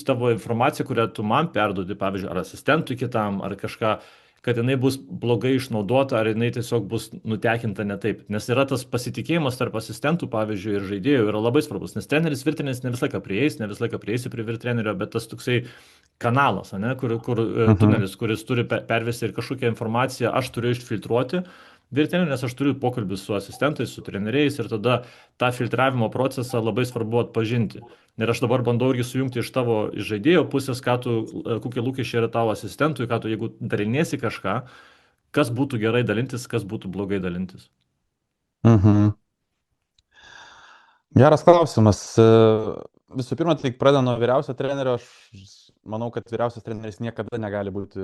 Speaker 1: tavo informacija, kurią tu man perduodi, pavyzdžiui, ar asistentui kitam, ar kažką, kad jinai bus blogai išnaudota, ar jinai tiesiog bus nutekinta ne taip. Nes yra tas pasitikėjimas tarp asistentų, pavyzdžiui, ir žaidėjų yra labai svarbus. Nes treneris virtinis ne visą laiką prieis, ne visą laiką prieisi prie virtrenerio, bet tas toksai kanalas, ne, kur tunelis, kuris turi pervesti ir kažkokią informaciją, aš turiu išfiltruoti virtinį, nes aš turiu pokalbius su asistentais, su treneriais ir tada tą filtravimo procesą labai svarbu atpažinti. Ir aš dabar bandau irgi sujungti iš tavo žaidėjo pusės, kokie lūkesčiai yra tavo asistentui, jeigu dalinėsi kažką, kas būtų gerai dalintis, kas būtų blogai dalintis.
Speaker 2: Geras klausimas. Visų pirma, tai pradedant nuo vyriausio trenerio, aš manau, kad vyriausias treneris niekada negali būti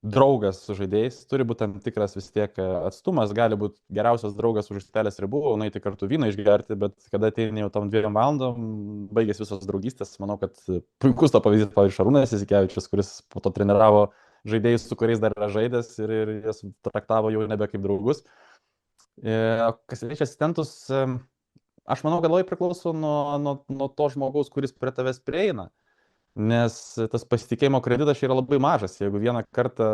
Speaker 2: draugas su žaidėjais, turi būti tam tikras vis tiek atstumas, gali būti geriausias draugas už aikštelės ribų, nueiti kartu vyną išgerti, bet kada ateini jau tam 2 valandom, baigės visos draugystės, manau, kad puikus to pavyzdys, pavyzdžiui, Šarūnas Jasikevičius, kuris po to treniravo žaidėjus, su kuriais dar yra žaidęs ir jas traktavo jau nebe kaip draugus. Kas liečia asistentus, aš manau, kad labai priklauso nuo to žmogaus, kuris prie tavęs prieina. Nes tas pasitikėjimo kreditas yra labai mažas. Jeigu vieną kartą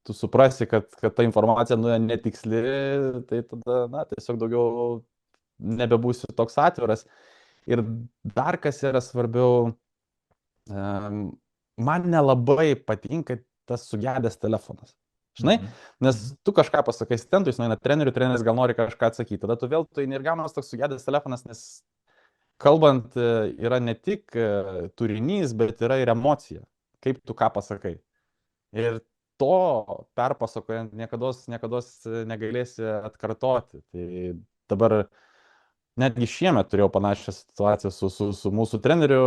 Speaker 2: tu suprasi, kad ta informacija netiksli, tai tada tiesiog daugiau nebebūsi toks atviras. Ir dar kas yra svarbiau, man nelabai patinka tas sugedęs telefonas. Žinai, nes tu kažką pasakai asistentui, jis nueina treneriui, treneris gal nori kažką atsakyti. Tada tu vėl ir gaunas toks sugedęs telefonas, nes kalbant yra ne tik turinys, bet yra ir emocija, kaip tu ką pasakai. Ir to perpasakojant niekados negalėsi atkartoti. Tai dabar netgi šiemet turėjau panašią situaciją su mūsų treneriu,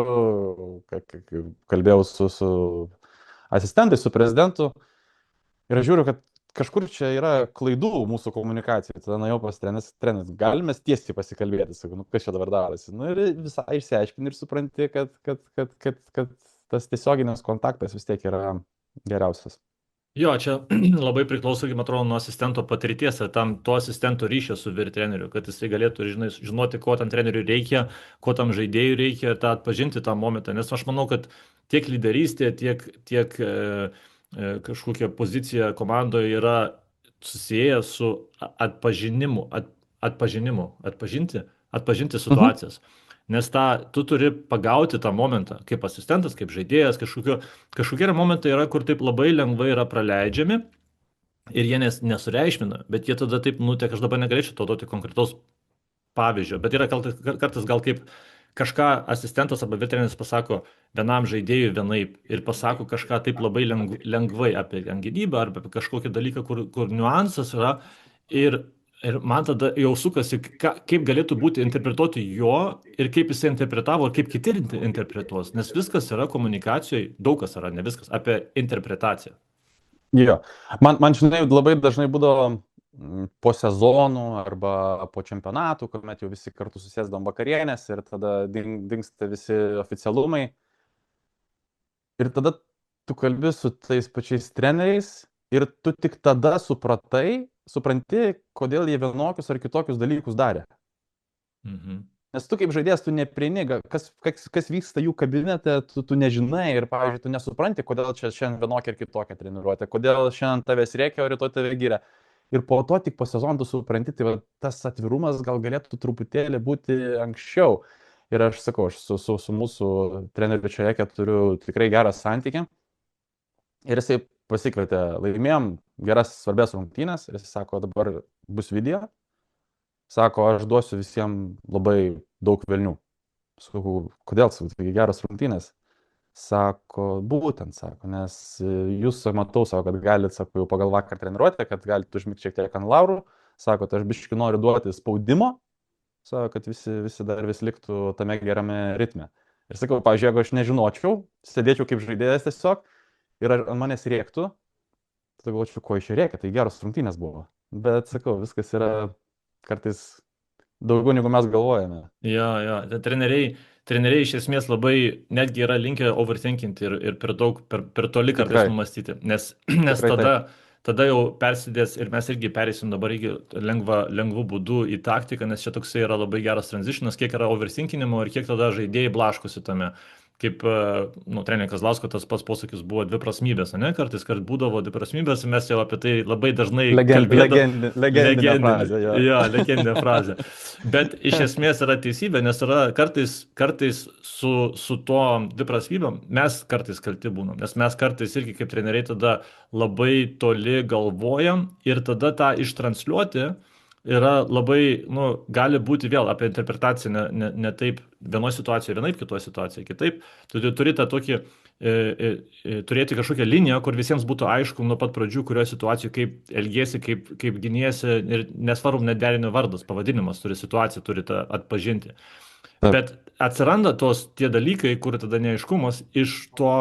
Speaker 2: kalbėjau su asistentais, su prezidentu ir aš žiūriu, kad kažkur čia yra klaidų mūsų komunikacijai. Tada nuėjau pas treneris, galime tiesiai pasikalbėti, sakau, kas čia dabar darosi. Ir visai išsiaiškini ir supranti, kad tas tiesioginis kontaktas vis tiek yra geriausias.
Speaker 1: Jo, čia labai priklauso, kaip atrodo, nuo asistento patirties ir to asistento ryšio su treneriu, kad jisai galėtų žinoti, ko tam treneriui reikia, ko tam žaidėjui reikia ir tą atpažinti tą momentą. Nes aš manau, kad tiek lyderystė, tiek kažkokia pozicija komandoje yra susiję su atpažinimu, atpažinti situacijas. Nes tu turi pagauti tą momentą, kaip asistentas, kaip žaidėjas, kažkokie momentai yra, kur taip labai lengvai yra praleidžiami ir jie nesureikšmina, bet jie tada taip, aš dabar negalėčiau to duoti konkretaus pavyzdžio, bet yra kartais gal kaip kažką asistentas arba treneris pasako vienam žaidėjui vienaip ir pasako kažką taip labai lengvai apie gynybą arba apie kažkokį dalyką, kur niuansas yra ir man tada jau sukasi, kaip galėtų būti interpretuoti jo ir kaip jisai interpretavo ir kaip kiti interpretuos, nes viskas yra komunikacijoje, daug kas yra, ne viskas, apie interpretaciją.
Speaker 2: Jo, man žinai, labai dažnai būdavo po sezonų arba po čempionatų, kuomet jau visi kartu susėsdavom vakarienės ir tada dingsta visi oficialumai. Ir tada tu kalbi su tais pačiais treneriais ir tu tik tada supranti, kodėl jie vienokius ar kitokius dalykus darė. Nes tu kaip žaidėjas, tu neprieini, kas vyksta jų kabinete, tu nežinai ir, pavyzdžiui, tu nesupranti, kodėl čia šiandien vienokia ar kitokia treniruotė, kodėl šiandien tavęs reikia, o rytoj tave giria. ir po to tik po sezono tu supranti, tai va, tas atvirumas gal galėtų truputėlį būti anksčiau. Ir aš sakau, aš su mūsų treneriu Čiajekė turiu tikrai gerą santykį. Ir jisai pasikvietė, laimėjom geras svarbės rungtynės ir jisai sako, dabar bus video. Sako, aš duosiu visiems labai daug velnių. Sakau, kodėl, sakau, tai geros rungtynės. Sako, būtent, sako, nes jūs matau, sako, kad galit, sako, jau pagal vakar treniruotę, kad galit užmigti šiek tiek ant laurų. Sako, tai aš biškai noriu duoti spaudimo, sako, kad visi dar vis liktų tame gerame ritme. Ir sakau, pavyzdžiui, jeigu aš nežinočiau, sėdėčiau kaip žaidėjas tiesiog ir ant manęs rėktų, tai galvočiau, ko iš rėkia, tai geros rungtynės buvo. Bet sakau, viskas yra kartais daugiau negu mes galvojame.
Speaker 1: Jo, treneriai iš esmės labai netgi yra linkę overthinkinti ir per daug, per toli kartais numastyti, nes tada jau persidės ir mes irgi pereisim dabar irgi lengvų būdų į taktiką, nes čia toksai yra labai geras transitionas, kiek yra overthinkinimo ir kiek tada žaidėjai blaškosi tame. Kaip, trenerio Kazlausko tas pats posakis buvo dviprasmybės, ne? Kartais būdavo dviprasmybės, mes jau apie tai labai dažnai
Speaker 2: kalbėdami.
Speaker 1: Legendinė frazė. Bet iš esmės yra teisybė, nes yra kartais su to dviprasmybėm mes kartais kalti būnam, nes mes kartais irgi kaip treneriai tada labai toli galvojam ir tada tą ištransliuoti yra labai, gali būti vėl apie interpretaciją, ne taip vienoje situacijoje vienaip, kitoje situacijoje kitaip. Tu turi tą tokį, turėti kažkokią liniją, kur visiems būtų aišku nuo pat pradžių, kurioje situacijoje kaip elgiesi, kaip giniesi ir nesvarbu net derinio vardas, pavadinimas turi situaciją, turi tą atpažinti. Bet atsiranda tie dalykai, kur tada neaiškumas iš to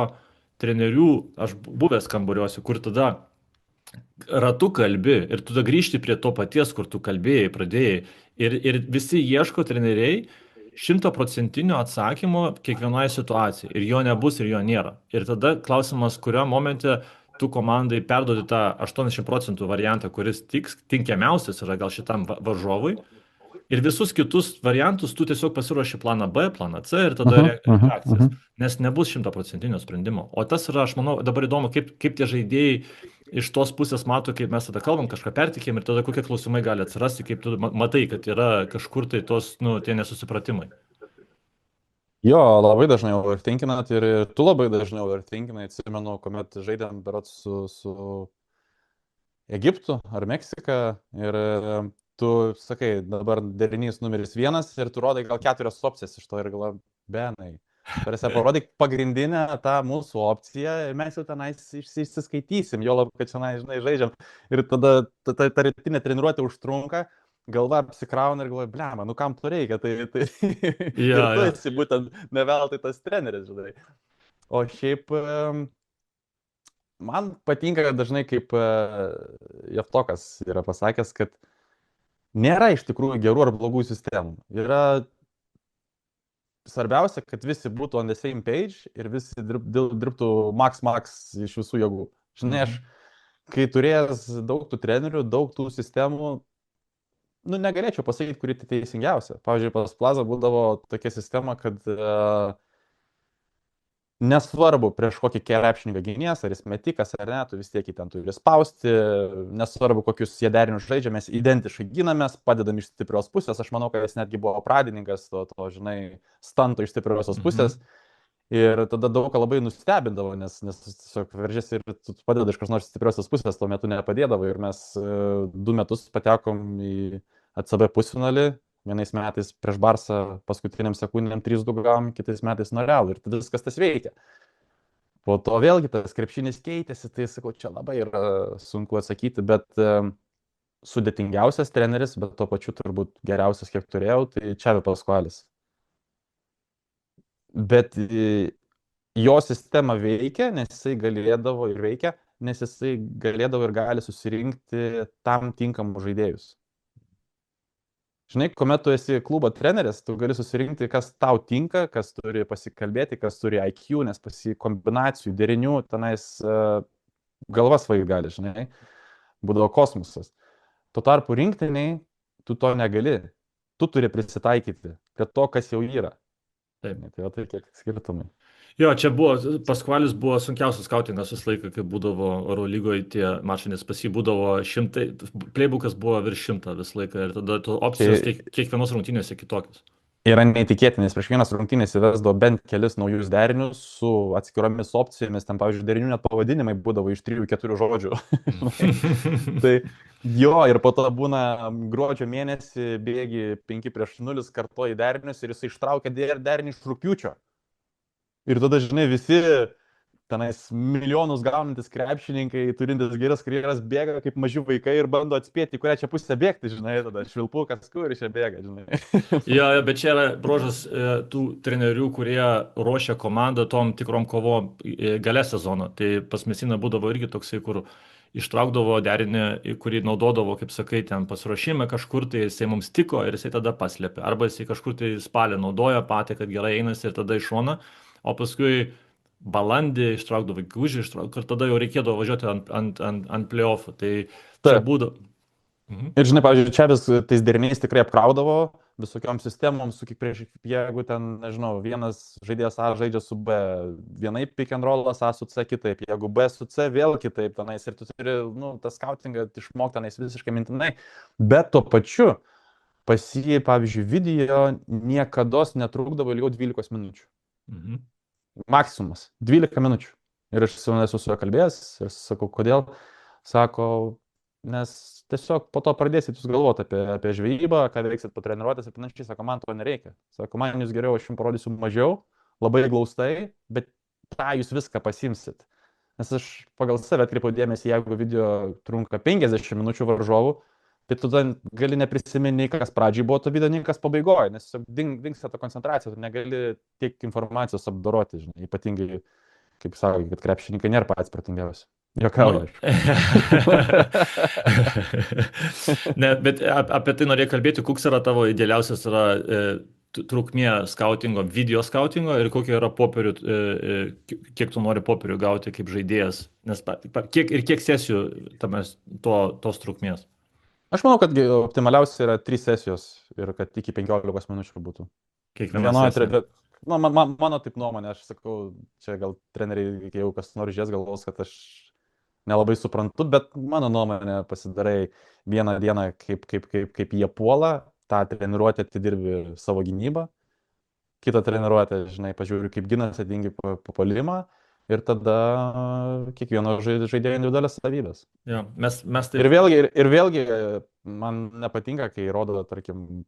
Speaker 1: trenerių, aš buvęs kambariuose, kur tada ratu kalbi ir tu tada grįžti prie to paties, kur tu kalbėjai, pradėjai ir visi ieško treneriai 100% atsakymo kiekvienoje situacijoje ir jo nebus ir jo nėra. Ir tada klausimas, kurio momente tu komandai perduodi tą 80% variantą, kuris tinkiamiausias yra gal šitam varžovui. Ir visus kitus variantus tu tiesiog pasiruoši planą B, planą C ir tada reakcijas. Nes nebus 100% sprendimo. O tas yra, aš manau, dabar įdomu, kaip tie žaidėjai iš tos pusės mato, kaip mes tada kalbam, kažką pertikėm ir tada kokie klausimai gali atsirasti, kaip tu matai, kad yra kažkur tai tie nesusipratimai.
Speaker 2: Jo, labai dažnai overthinkinat ir tu labai dažnai overthinkinai. Atsimenu, kuomet žaidėm berods su Egiptu ar Meksika ir tu sakai, dabar derinys numeris 1 ir tu rodai gal 4 opcijas iš to ir galvoji, benai. Tarsi parodyk pagrindinę tą mūsų opciją ir mes jau tenais išsiskaitysim, jo labai, kad šiandien, žinai, žaidžiam. Ir tada ta rytinė treniruotė užtrunka, galva apsikrauna ir galvoja, blema, kam to reikia, tai tu esi būtent ne veltui tas treneris, žinai. O šiaip man patinka dažnai, kaip Javtokas yra pasakęs, kad nėra iš tikrųjų gerų ar blogų sistemų. Yra svarbiausia, kad visi būtų on the same page ir visi dirbtų max iš visų jėgų. Žinai, aš, kai turėjęs daug tų trenerių, daug tų sistemų, negalėčiau pasakyti, kuri tai teisingiausia. Pavyzdžiui, pas Plaza būdavo tokia sistema, kad nesvarbu prieš kokį krepšininką gynėjas, ar jis metikas ar ne, tu vis tiek jį ten turi spausti, nesvarbu kokius jie derinius žaidžia, mes identiškai ginamės, padedam iš stiprios pusės, aš manau, kad jis netgi buvo pradininkas to žinai, stanto iš stipriosios pusės. Ir tada daug ką labai nustebindavo, nes tiesiog veržėsi ir tu padeda iš kas nors stipriosios pusės, tuo metu nepadėdavo ir mes 2 metus patekom į ACB pusfinalį. Vienais metais prieš Barsą paskutiniam sekundėm 3-2 gavom, kitais metais nuo Real ir tada viskas tas veikia. Po to vėlgi tas krepšinis keitėsi, tai sakau, čia labai yra sunku atsakyti, bet sudėtingiausias treneris, bet tuo pačiu turbūt geriausias, kiek turėjau, tai Xavi Pascualis. Bet jo sistema veikia, nes jisai galėdavo ir veikia, nes jisai galėdavo ir gali susirinkti tam tinkamus žaidėjus. Žinai, kuomet tu esi klubo treneris, tu gali susirinkti, kas tau tinka, kas turi pasikalbėti, kas turi IQ, nes kombinacijų, derinių, tenais galvas vaik gali, žinai, būdavo kosmosas. Tuo tarpu rinktiniai, tu to negali. Tu turi prisitaikyti prie to, kas jau yra.
Speaker 1: Taip.
Speaker 2: Tai va tai kiek skirtumai.
Speaker 1: Jo, čia buvo, Paskvalis buvo sunkiausias skautingas visą laiką, kai būdavo Euro lygoje tie mačai, nes pas jį būdavo šimtai, playbookas buvo virš 100 visą laiką ir tada opcijos
Speaker 2: Tai
Speaker 1: kiekvienos rungtynėse kitokios.
Speaker 2: yra neįtikėtinis, prieš vienas rungtynės įvesdavo bent kelis naujus derinius su atskiromis opcijomis, ten, pavyzdžiui, derinių net pavadinimai būdavo iš 3-4 žodžių. Žinai. Tai jo, ir po to būna gruodžio mėnesį bėgi 5-0, kartoji derinius ir jis ištraukia derinį iš rugpjūčio. Ir tada, žinai, visi tenais milijonus gaunantis krepšininkai, turintis geras karjeras, bėga kaip maži vaikai ir bando atspėti, kurią čia pusę bėgti, žinai, tada švilpukas, kur čia bėga, žinai.
Speaker 1: Jo, bet čia yra brožas tų trenerių, kurie ruošia komandą tom tikrom kovom gale sezono. Tai pas Mesiną būdavo irgi toksai, kur ištraukdavo derinį, kurį naudodavo, kaip sakai, ten pasiruošime kažkur, tai jisai mums tiko ir jisai tada paslėpė. Arba jisai kažkur tai spalį naudoja patį, kad gerai einasi ir tada iš šono, o paskui balandį ištraukdavo, gegužį ištraukdavo ir tada jau reikėdavo važiuoti ant playoffų. Tai čia
Speaker 2: Taip.
Speaker 1: būdavo. Mhm.
Speaker 2: Ir žinai, pavyzdžiui, čia vis tais deriniais tikrai apkraudavo visokiom sistemom, jeigu ten, nežinau, vienas žaidėjas A žaidžia su B, vienaip pick and rollas, A su C kitaip, jeigu B su C vėl kitaip tenais ir tu turi, nu, tą skautingą išmokti tenais visiškai mintinai, bet tuo pačiu pas jį, pavyzdžiui, video niekada netrukdavo ilgiau 12 minučių.
Speaker 1: Mhm.
Speaker 2: Maksimumas 12 minučių. Ir aš esu su juo kalbėjęs ir sakau, kodėl? Sako, nes tiesiog po to pradėsit jūs galvoti apie žvejybą, ką veiksit po treniruotės ir panašiai. Sako, man to nereikia. Sako, man jūs geriau, aš jums parodysiu mažiau, labai glaustai, bet tą jūs viską pasimsit. Nes aš pagal save atkreipiau dėmesį, jeigu video trunka 50 minučių varžovų, tai tu gali neprisiminti, nei kas pradžiai buvo to video, nei kas pabaigoje, nes dingsta ta koncentracija, tu negali tiek informacijos apdoroti, žinai, ypatingai, kaip sakai, kad krepšininkai nėra patys protingiausi. Jokauju.
Speaker 1: Ne, bet apie tai norėjau kalbėti, koks yra tavo idealiausias yra trukmė skautingo, video skautingo ir kokia yra popierių, kiek tu nori popierių gauti kaip žaidėjas, nes kiek sesijų tos trukmės.
Speaker 2: Aš manau, kad optimaliausia yra 3 sesijos ir kad iki 15 minučių būtų.
Speaker 1: Kiekvienoje.
Speaker 2: Mano taip nuomonė, aš sakau, čia gal treneriai, jau kas nori žies, galvos, kad aš nelabai suprantu, bet mano nuomonė pasidarai vieną dieną, kaip jie puola, tą treniruotę atidirbi savo gynybą, kitą treniruotę, žinai, pažiūriu, kaip ginas atingi papuolimą. Ir tada kiekvieno žaidėjo individualias savybės.
Speaker 1: Ja, mes taip...
Speaker 2: Ir vėlgi man nepatinka, kai rodo, tarkim,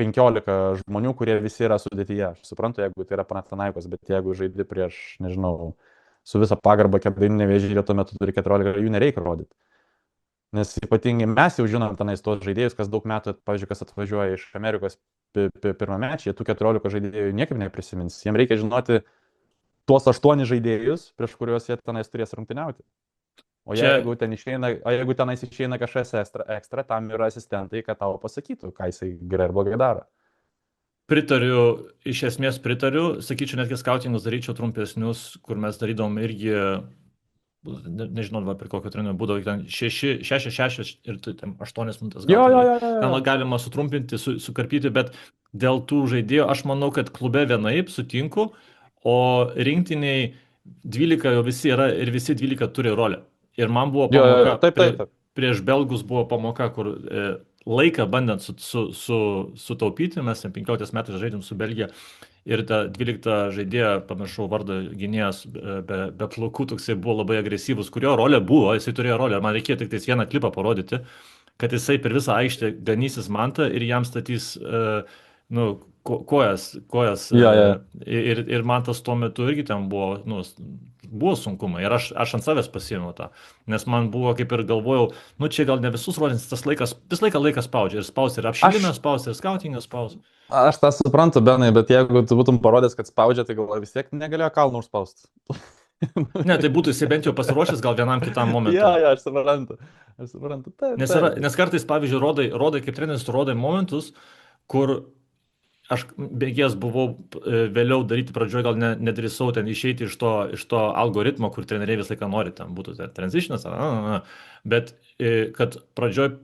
Speaker 2: 15 žmonių, kurie visi yra sudėtyje. Aš suprantu, jeigu tai yra Panathinaikos, bet jeigu žaidi prieš, nežinau, su visą pagarbą Kėdainių Nevėžį, tuo metu turi 14, jų nereikia rodyti. Nes ypatingai mes jau žinom tenais tos žaidėjus, kas daug metų, pavyzdžiui, kas atvažiuoja iš Amerikos pirmamečiai, tų 14 žaidėjų niekaip neprisimins. Jiems reikia žinoti tuos 8 žaidėjus, prieš kuriuos jie tenais turės rungtyniauti. O jeigu tenais išeina kažkas ekstra, tam yra asistentai, kad tau pasakytų, ką jisai gerai ar blogai daro.
Speaker 1: Pritariu, iš esmės pritariu, sakyčiau, netgi skautingus daryčiau trumpesnius, kur mes darydavom irgi, nežinau, per kokio trenerių būdavo, ten 6 ir 8 minutės. Ten galima sutrumpinti, sukarpyti, bet dėl tų žaidėjų aš manau, kad klube vienaip sutinku, o rinktiniai 12 jau visi yra ir visi 12 turi rolę. Ir man buvo pamoka, prieš belgus buvo pamoka, kur laiką bandant sutaupyti, mes 15 metais žaidėm su Belgija ir ta 12 žaidėja, pamiršau vardą, gynėjas be plaukų, toksai buvo labai agresyvus, kurio rolė buvo, jisai turėjo rolę, man reikėjo tik vieną klipą parodyti, kad jisai per visą aikštę ganysis mantą ir jam statys kojas. Ir man tas tuo metu irgi ten buvo sunkumai. Ir aš ant savęs pasiėmiau tą. Nes man buvo, kaip ir galvojau, čia gal ne visus rodins, tas laikas, vis laikas spaudžia. Ir spaus ir apšilimas, spaus ir skautingas spaus.
Speaker 2: Aš tą suprantu, Benai, bet jeigu tu būtum parodęs, kad spaudžia, tai galvoju, vis tiek negalėjo kalnų užspausti.
Speaker 1: Ne, tai būtų jisai bent jau pasiruošęs gal vienam kitam momentui.
Speaker 2: Aš suprantu.
Speaker 1: Nes kartais, pavyzdžiui, rodai kaip treneris, tu rodai momentus, kur aš bėgęs buvau vėliau daryti pradžioje, gal nedrįsau ten išeiti iš to algoritmo, kur treneriai visą laiką nori, ten būtų transitionas, bet kad pradžioje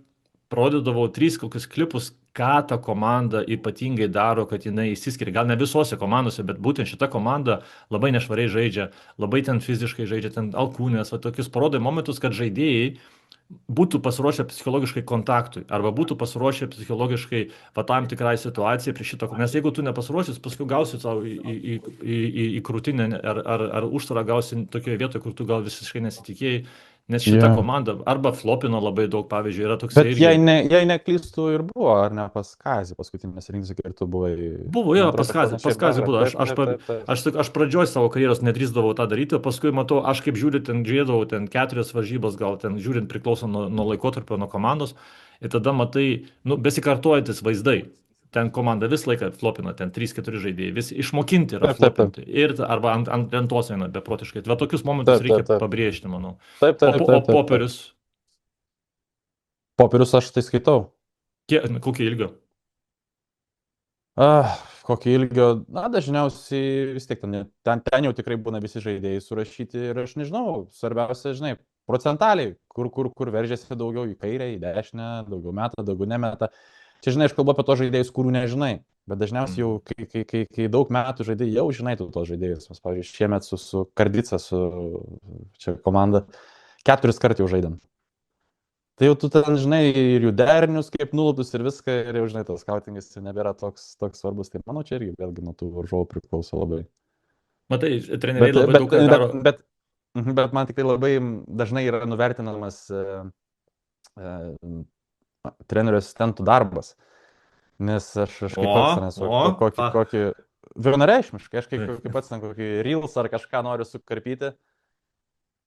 Speaker 1: parodydavau 3 kokius klipus ką ta komanda ypatingai daro, kad jinai įsiskiria. Gal ne visose komandose, bet būtent šita komanda labai nešvariai žaidžia, labai ten fiziškai žaidžia, ten alkūnės, o tokius parodai momentus, kad žaidėjai būtų pasiruošę psichologiškai kontaktui arba būtų pasiruošę psichologiškai va tam tikrai situacijai prie šito. Nes jeigu tu nepasiruošęs, paskui gausi savo į krūtinę ar užtvarą gausi tokioje vietoje, kur tu gal visiškai nesitikėjai. Nes šita komanda arba flopino labai daug, pavyzdžiui, yra toks
Speaker 2: Bet jei neklystų ir buvo, ar ne pas Kazį paskutinės rinktinės, kai ir tu buvai.
Speaker 1: Buvo, jo, pas Kazį buvo. Aš pradžioj savo karjeros nedrįsdavau tą daryti, o paskui matau, aš kaip žiūriu, ten žiūrėdavau, ten 4 varžybas, gal ten žiūrint priklauso nuo laikotarpio, nuo komandos, ir tada matai, nu, besikartojantis vaizdai. Ten komanda visą laiką flopina, ten 3-4 žaidėjai, vis išmokinti yra flopinti. Ir arba ant lentos eina beprotiškai. Va tokius momentus reikia pabrėžti, manau. O popierius?
Speaker 2: Popierius aš tai skaitau.
Speaker 1: Kokio ilgio?
Speaker 2: Kokio ilgio, na, dažniausiai vis tiek ten jau tikrai būna visi žaidėjai surašyti ir aš nežinau, svarbiausia, žinai, procentaliai, kur veržiasi daugiau į kairę, į dešinę, daugiau meta, daugiau nemeta. Čia, žinai, aš kalbu apie tos žaidėjus, kurių nežinai, bet dažniausiai jau, kai daug metų žaidėjai, jau žinai tu tos žaidėjus. Mes, pavyzdžiui, šiemet su Kardica, su čia komanda, 4 kart jau žaidėm. Tai jau tu ten, žinai, ir jų derinius kaip nulūtus ir viską, ir jau, žinai, tas skautingas nebėra toks svarbus. Tai manau, čia irgi vėlgi nuo tų varžovų priklauso labai.
Speaker 1: Matai, treneriai labai daug ką daro.
Speaker 2: Bet man tik tai labai dažnai yra nuvertinamas trenerių asistentų darbas. Nes aš kaip pats, kokį vienareikšmiškai, aš kaip pats kokį reels ar kažką noriu sukarpyti,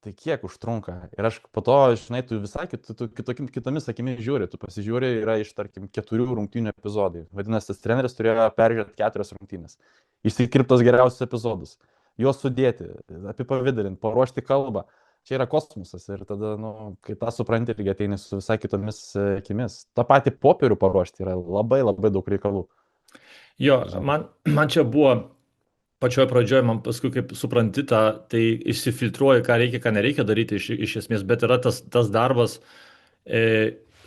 Speaker 2: tai kiek užtrunka. Ir aš po to, žinai, tu visai kitomis akimis žiūri, tu pasižiūri, yra iš, tarkim, 4 rungtynių epizodai. Vadinasi, tas treneris turėjo peržiūrėti 4 rungtynės. Išsikirptos geriausius epizodus. Juos sudėti, apipavidalinti, paruošti kalbą. Čia yra kosmosas ir tada, nu, kai tą supranti, irgi ateini su visai kitomis akimis. Ta pati popierių paruošti yra labai daug reikalų.
Speaker 1: Jo, man čia buvo pačioje pradžioje, man paskui kaip supranti tą, tai išsifiltruoji, ką reikia, ką nereikia daryti iš esmės, bet yra tas darbas,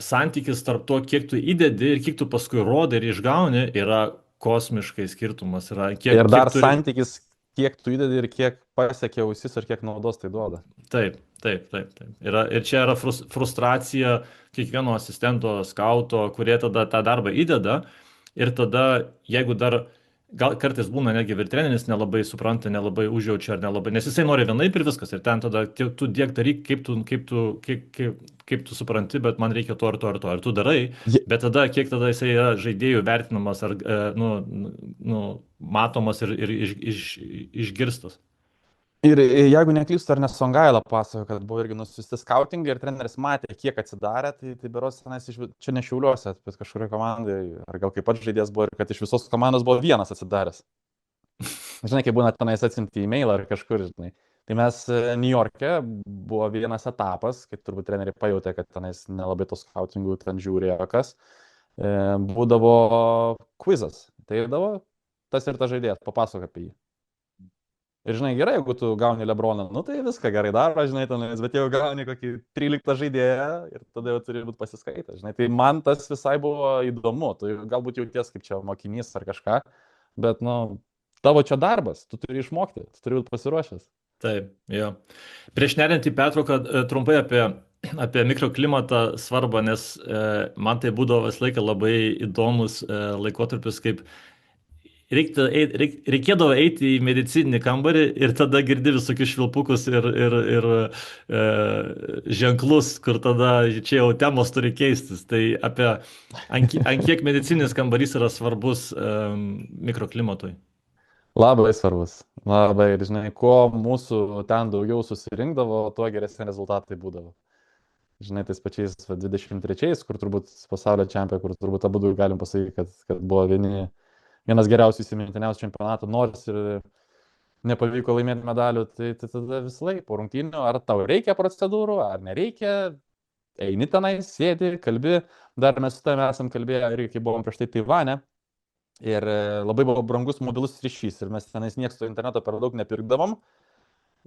Speaker 1: santykis tarp to, kiek tu įdedi ir kiek tu paskui rodai ir išgauni, yra kosmiškai skirtumas.
Speaker 2: Ir dar santykis, kiek tu įdedi ir kiek pasiekia ausis ir kiek naudos tai duoda.
Speaker 1: Taip. Ir čia yra frustracija kiekvieno asistento, skauto, kurie tada tą darbą įdeda. Ir tada, jeigu dar, gal kartais būna netgi ir treneris nelabai supranta, nelabai užjaučia, ar nelabai, nes jisai nori vienaip ir viskas. Ir ten tada tu dėk daryk, kaip tu supranti, bet man reikia to ir to ir to. Ir tu darai, bet tada, kiek tada jisai yra žaidėjų vertinamas, ar matomas ir išgirstas.
Speaker 2: Ir jeigu neklystu, ar ne Songaila pasakojo, kad buvo irgi nusiusti skautingai ir treneris matė, kiek atsidarė, tai beros tenais čia ne Šiauliuose, bet kažkurioje komandai, ar gal kaip pats žaidėjas buvo, ir kad iš visos komandos buvo vienas atsidaręs. Žinai, kai būna tenais atsimti e-mailą ar kažkur, žinai. Tai mes New York'e buvo vienas etapas, kai turbūt treneriai pajutė, kad tenais nelabai tos skautingų ten žiūrėjo kas. Būdavo quizas. Tai davo tas ir tas žaidėjas, papasako apie jį. Ir žinai, gerai, jeigu tu gauni Lebroną, nu tai viską gerai daro, žinai, tenais, bet jeigu gauni kokį 13 žaidėją ir tada jau turi būti pasiskaitę, žinai. Tai man tas visai buvo įdomu, tu galbūt jauties kaip čia mokinys ar kažką, bet, nu, tavo čia darbas, tu turi išmokti, tu turi būti pasiruošęs.
Speaker 1: Taip, jo. Prieš neriant į pertrauką trumpai apie mikroklimatą svarbą, nes man tai būdavo visą laiką labai įdomus laikotarpis, kaip reikėdavo eiti į medicininį kambarį ir tada girdi visokius švilpukus ir ženklus, kur tada čia jau temos turi keistis. Tai ant kiek medicininis kambarys yra svarbus mikroklimatui.
Speaker 2: Labai svarbus. Labai, ir žinai, kuo mūsų ten daugiau susirinkdavo, tuo geresni rezultatai būdavo. Žinai, tais pačiais 23-ais, kur turbūt pasaulio čempionai, kur turbūt abu galim pasakyti, kad buvo vienas geriausių įsimintiniausių čempionatų, nors ir nepavyko laimėti medalių, tai tada visą laiką po rungtynių, ar tau reikia procedūrų, ar nereikia, eini tenai, sėdi, kalbi. Dar mes su tavimi esam kalbėję, ir kai buvom prieš tai Taivane, ir labai buvo brangus mobilus ryšys, ir mes tenais nieks to interneto per daug nepirkdavom.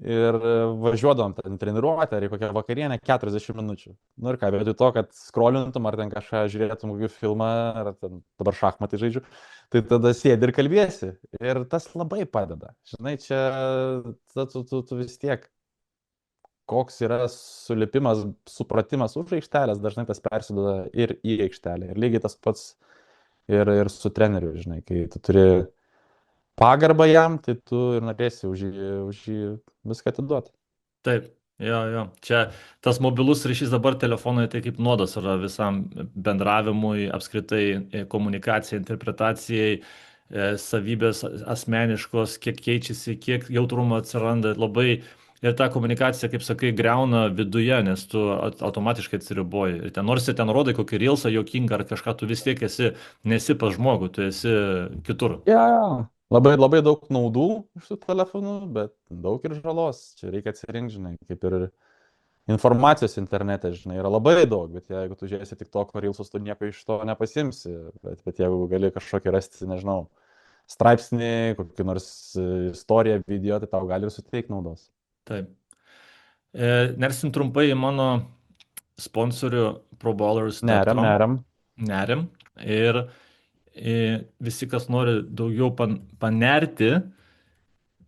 Speaker 2: ir važiuodavom ten treniruotę ar į kokią vakarienę 40 minučių. Nu ir ką, vietoj to, kad skrolintum ar ten kažką žiūrėtum kokį filmą, ar ten dabar šachmatai žaidžiu, tai tada sėdi ir kalbėsi. Ir tas labai padeda. Žinai, čia tu vis tiek, koks yra sulipimas, supratimas už aikštelės, dažnai tas persiduoda ir į aikštelę. Ir lygiai tas pats ir su treneriu, žinai, kai tu turi pagarbą jam, tai tu ir norėsi už jį viską atiduoti.
Speaker 1: Taip, jo. Čia tas mobilus ryšys dabar telefonai tai kaip nuodas yra visam bendravimui, apskritai komunikacijai, interpretacijai, savybės asmeniškos, kiek keičiasi, kiek jautrumo atsiranda. Labai ir ta komunikacija, kaip sakai, greuna viduje, nes tu automatiškai atsiriboji. Ir ten, nors ir ten rodai kokį rilsą juokingą ar kažką, tu vis tiek nesi pas žmogų, tu esi kitur.
Speaker 2: Ja. Labai, labai daug naudų iš tų telefonų, bet daug ir žalos. Čia reikia atsirinkti, žinai, kaip ir informacijos internete, žinai, yra labai daug, bet jeigu tu žiūrėsi tik to, kur ilsus, tu nieko iš to nepasimsi. Bet jeigu gali kažkokį rasti, nežinau, straipsnį, kokį nors istoriją, video, tai tau gali ir suteikti naudos.
Speaker 1: Taip. Nersim trumpai į mano sponsorių ProBallers.com. Neriam. Ir visi, kas nori daugiau panerti,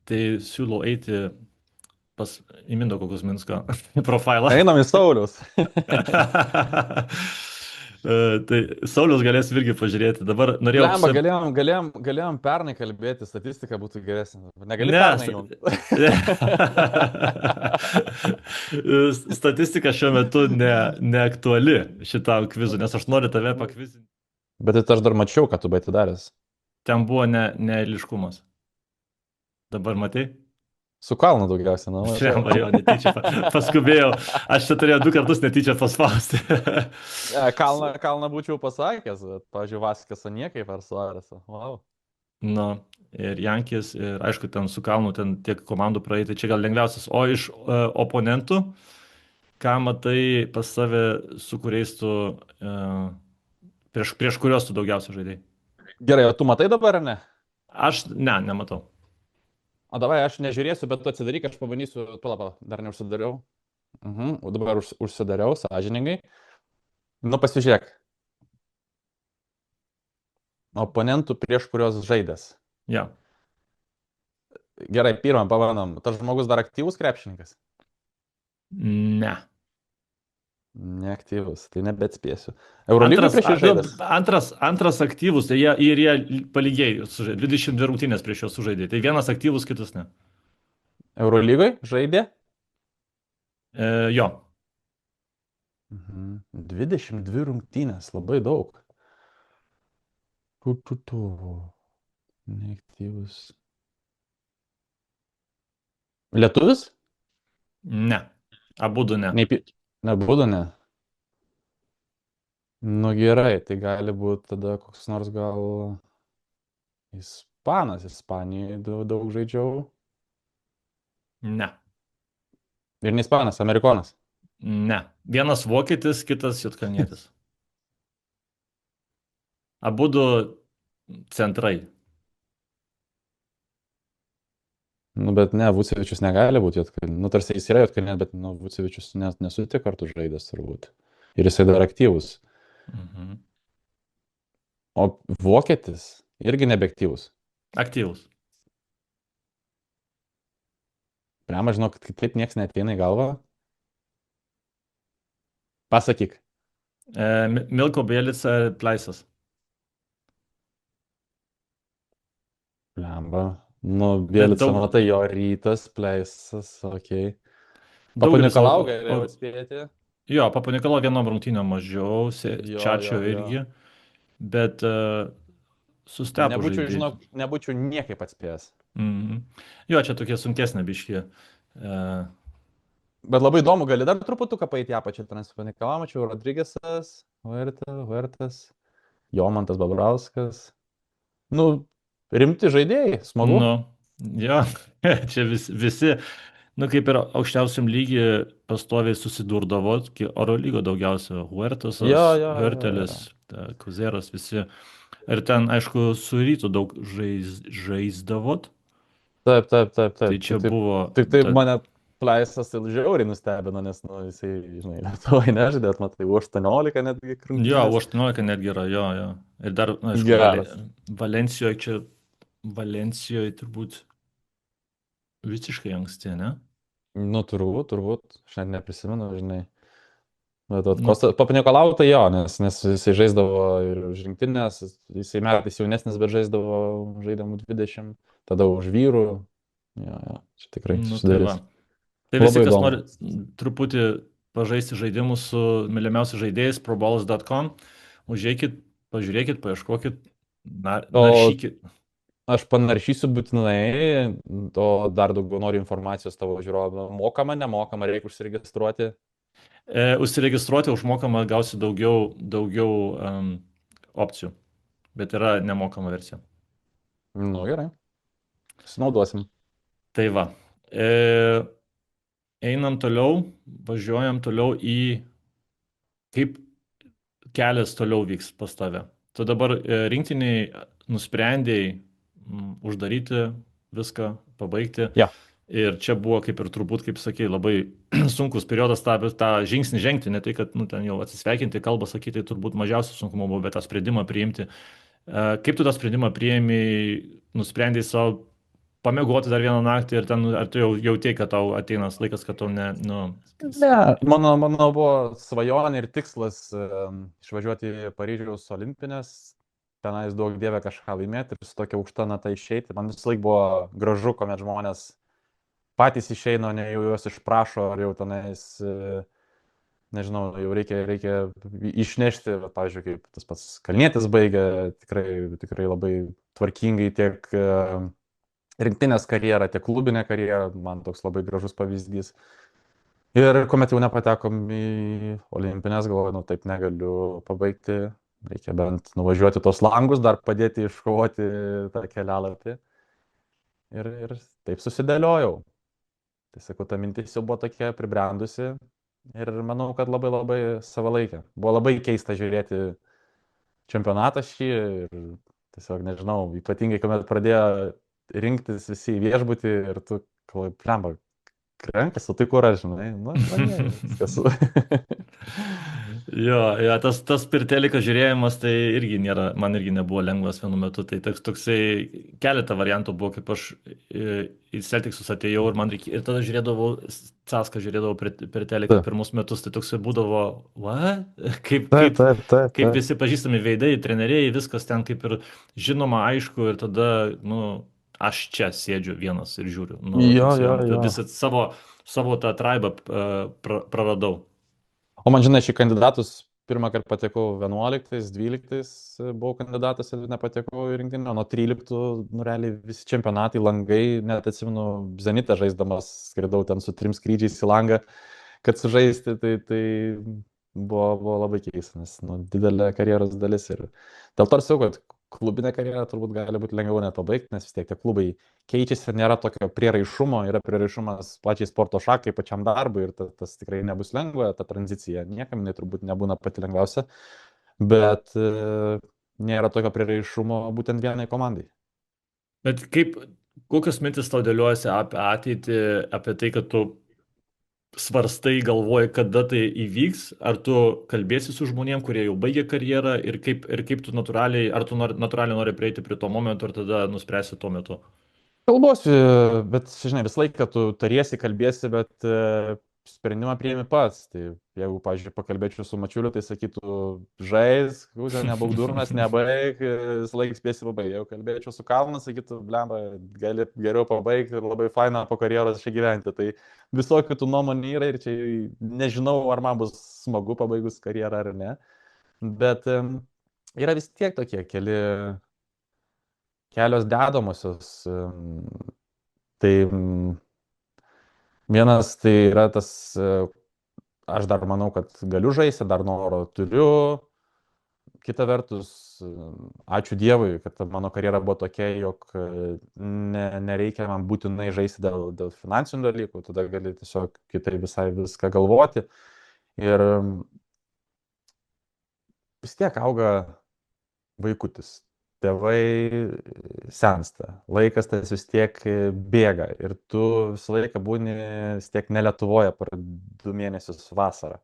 Speaker 1: tai siūlau eiti į Mindaugo Kuzminsko profilą.
Speaker 2: Einam į Sauliaus.
Speaker 1: Tai Sauliaus galės irgi pažiūrėti. Dabar norėjau...
Speaker 2: Galėjom pernai kalbėti, statistika būtų geresnė. Negali pernai jau.
Speaker 1: Statistika šiuo metu neaktuali šitam kvizui, nes aš noriu tave pakvizinti.
Speaker 2: Bet tai aš dar mačiau, kad tu baigti daręs.
Speaker 1: Ten buvo neeiliškumas. Dabar matai?
Speaker 2: Su kalnu daugiausiai, na.
Speaker 1: Šiandien jo netyčia paskubėjau. Aš čia turėjau 2 kartus netyčia paspausti.
Speaker 2: Kalną būčiau pasakęs, bet, pavyzdžiui, Vaskės niekai per Suarėsą. Wow.
Speaker 1: Nu, ir Jankis, ir aišku, ten su kalnu, ten tiek komandų praeiti, čia gal lengviausias. O iš oponentų, ką matai pas save, su kuriais tu, prieš kurios tu daugiausia žaidėjai?
Speaker 2: Gerai, o tu matai dabar, ar ne?
Speaker 1: Aš nematau.
Speaker 2: O davai, aš nežiūrėsiu, bet tu atsidaryk, aš pabandysiu, palapa, dar neužsidariau. O dabar užsidariau, sąžiningai. Nu, pasižiūrėk. Oponentų prieš kurios žaidęs.
Speaker 1: Ja.
Speaker 2: Gerai, pirmą pabandom. Tas žmogus dar aktyvus krepšininkas?
Speaker 1: Ne.
Speaker 2: Neaktyvus, tai nebetspėsiu. Eurolygoje prieš jį žaidęs?
Speaker 1: Antras aktyvus, tai jie palygiai sužaidė. 22 rungtynės prieš juos sužaidė. Tai vienas aktyvus, kitas ne.
Speaker 2: Eurolygoje žaidė?
Speaker 1: Jo.
Speaker 2: 22 rungtynės, labai daug. Neaktyvus. Lietuvis?
Speaker 1: Ne. Abudu ne.
Speaker 2: Abudu ne. Nu gerai, tai gali būti tada koks nors gal Ispanas. Ispanijoje daug žaidžiau.
Speaker 1: Ne.
Speaker 2: Ir ne Ispanas, Amerikonas.
Speaker 1: Ne. Vienas vokietis, kitas juodkalnietis. Abudu centrai.
Speaker 2: Nu, bet ne, Vucevičius negali būti juodkalnietis. Nu, tarsi jis yra juodkalnietis, bet Vucevičius nesutik kartu žaidęs turbūt. Ir jisai dar aktyvus. O vokietis irgi nebeaktyvus.
Speaker 1: Aktyvus.
Speaker 2: Prema, žinau, kad taip nieks neateina į galvą. Pasakyk.
Speaker 1: Milko Bielica Pleisas.
Speaker 2: Lemba. Nu, Bielica, matai, jo Rytas, Pleisas, okei. Papanikolau galėjau atspėti.
Speaker 1: Jo, Papanikolau vienom rungtynėm mažiau, Čačio irgi, bet sustebo žaidėjai.
Speaker 2: Nebūčiau niekaip atspėjęs.
Speaker 1: Jo, čia tokie sunkesnė biški.
Speaker 2: Bet labai įdomu, gali dar truputuką paeiti apačią Papanikolau, mačiau Rodrigesas, Huertas, Jomantas Babrauskas. Nu, rimti žaidėjai, smagu.
Speaker 1: Nu, jo, čia visi, nu kaip ir aukščiausiam lygiai pastoviai susidurdavo, Oro lygo daugiausia, Huertasas, Hurtelis, Kuzeras, visi. Ir ten, aišku, su Rytu daug žaisdavot.
Speaker 2: Taip, taip, taip,
Speaker 1: Tai
Speaker 2: taip.
Speaker 1: čia buvo,
Speaker 2: Tik tai mane Pleisas ir žiauriai nustebino, nes, nu, jisai, žinai, Lietuvoje nežaidė, matai, U18 netgi
Speaker 1: jo,
Speaker 2: krungtynės.
Speaker 1: U18 netgi yra, jo, jo. Ir dar, na, aišku,
Speaker 2: Geras.
Speaker 1: Valencijoje čia, Valencijoje turbūt visiškai anksti, ne?
Speaker 2: Nu, turbūt, aš net neprisimenu, žinai. Bet
Speaker 1: Nu,
Speaker 2: Papanikolau tai jo, nes jisai žaisdavo ir už rinktinės, jisai metais jaunesnis, bet žaidėm 20, tada už vyrų. Jo, čia tikrai
Speaker 1: nu tai va.
Speaker 2: sudarys.
Speaker 1: Tai visi,
Speaker 2: Labai
Speaker 1: kas
Speaker 2: įdomu.
Speaker 1: nori truputį pažaisti žaidimus su mylimiausiais žaidėjais, proballs.com, užeikit, pažiūrėkit, paieškokit,
Speaker 2: O
Speaker 1: naršykit.
Speaker 2: aš panaršysiu būtinai, o dar daugiau noriu informacijos tavo žiūrovą. Mokama, nemokama, reikia užsiregistruoti.
Speaker 1: Užsiregistruoti užmokamą gausi daugiau opcijų, bet yra nemokama versija.
Speaker 2: Nu, gerai. Pasinaudosim.
Speaker 1: Tai va. Einam toliau, važiuojam toliau į kaip kelias toliau vyks pas tave. Tu dabar rinktiniai nusprendėjai uždaryti viską, pabaigti.
Speaker 2: Ja.
Speaker 1: Ir čia buvo kaip ir turbūt, kaip sakei, labai sunkus periodas tą žingsnį žengti, ne tai, kad nu, ten jau atsisveikinti, kalbą sakyti, tai turbūt mažiausias sunkumo buvo, bet tą sprendimą priimti. Kaip tu tą sprendimą priėmė, nusprendėjai savo pamiegoti dar vieną naktį ir ten, ar tu jau jautei, kad tau ateina laikas, kad tau ne, nu,
Speaker 2: Ne, mano buvo svajonė ir tikslas išvažiuoti į Paryžiaus olimpinės, tenais daug dievė kažką laimėti ir su tokia aukšta nata išeiti. Man vis laik buvo gražu, kuomet žmonės patys išeina, ne jau juos išprašo, ar jau tenais, nežinau, jau reikia išnešti, bet, pavyzdžiui, kaip tas pats Kalnietis baigė, tikrai labai tvarkingai tiek rinktinės karjerą, tiek klubinę karjerą, man toks labai gražus pavyzdys. Ir kuomet jau nepatekom į olimpinės, galvoju, nu taip negaliu pabaigti, reikia bent nuvažiuoti tos langus, dar padėti iškovoti tą kelialapį. Ir taip susidėliojau. Tai sakau, ta mintis jau buvo tokia pribrendusi ir manau, kad labai labai savalaikė. Buvo labai keista žiūrėti čempionatą šį ir tiesiog nežinau, ypatingai kuomet pradėjo rinktis visi į viešbutį ir tu, plemba, renkasi, tai kur aš, žinai, nu, viskas.
Speaker 1: Jo, tas per teliką žiūrėjimas tai irgi nėra, man irgi nebuvo lengvas vienu metu, tai toksai keletą variantų buvo, kaip aš į Celticsus atėjau ir man reikėjo, ir tada žiūrėdavau, Caską žiūrėdavau per teliką pirmus metus, tai toksai būdavo, what? Kaip visi pažįstami veidai, treneriai, viskas ten kaip ir žinoma, aišku, ir tada, nu, aš čia sėdžiu vienas ir žiūriu, nu, visą savo tą traibą praradau.
Speaker 2: O man žinai, šį kandidatus pirmą kartą patekau 11, 12 buvau kandidatas ir nepatekau į rinktinę, nuo 13, nu realiai visi čempionatai, langai, net atsimenu, Zenitą žaisdamas, skridau ten su 3 skrydžiais į langą, kad sužaisti, tai buvo labai keista, nes nu, didelė karjeros dalis ir dėl to ir sakau, kad klubinė karjera turbūt gali būti lengviau net pabaigti, nes vis tiek tie klubai keičiasi ir nėra tokio prieraišumo, yra prieraišumas plačiai sporto šakai, pačiam darbui ir tas tikrai nebus lengva, ta tranzicija niekam jinai turbūt nebūna pati lengviausia, bet nėra tokio prieraišumo būtent vienai komandai.
Speaker 1: Bet kokios mintis tau dėliojasi apie ateitį, apie tai, kad tu svarstai, galvoji, kada tai įvyks, ar tu kalbėsi su žmonėm, kurie jau baigė karjerą ir kaip tu natūraliai, ar tu natūraliai nori prieiti prie to momento ir tada nuspręsi tuo metu?
Speaker 2: Kalbuosi, bet, žinai, visą laiką tu tariesi, kalbėsi, bet sprendimą priimi pats. Tai jeigu, pavyzdžiui, pakalbėčiau su Mačiuliu, tai sakytų, žais, kūdė, nebaug durnas, nebaig, visą laiką spėsi pabaigti. Jeigu kalbėčiau su Kalnu, sakytų, blemba, gali geriau pabaigti ir labai faina po karjeros čia gyventi. Tai visokių tų nuomonių yra ir čia nežinau, ar man bus smagu pabaigus karjerą ar ne. Bet yra vis tiek tokie kelios dedamosios. Tai vienas tai yra tas, aš dar manau, kad galiu žaisti, dar noro turiu. Kita vertus, ačiū Dievui, kad mano karjera buvo tokia, jog nereikia man būtinai žaisti dėl finansinių dalykų, tada gali tiesiog kitai visai viską galvoti. Ir vis tiek auga vaikutis. tėvai sensta, laikas tas vis tiek bėga ir tu visą laiką būni vis tiek ne Lietuvoje per 2 mėnesius vasarą.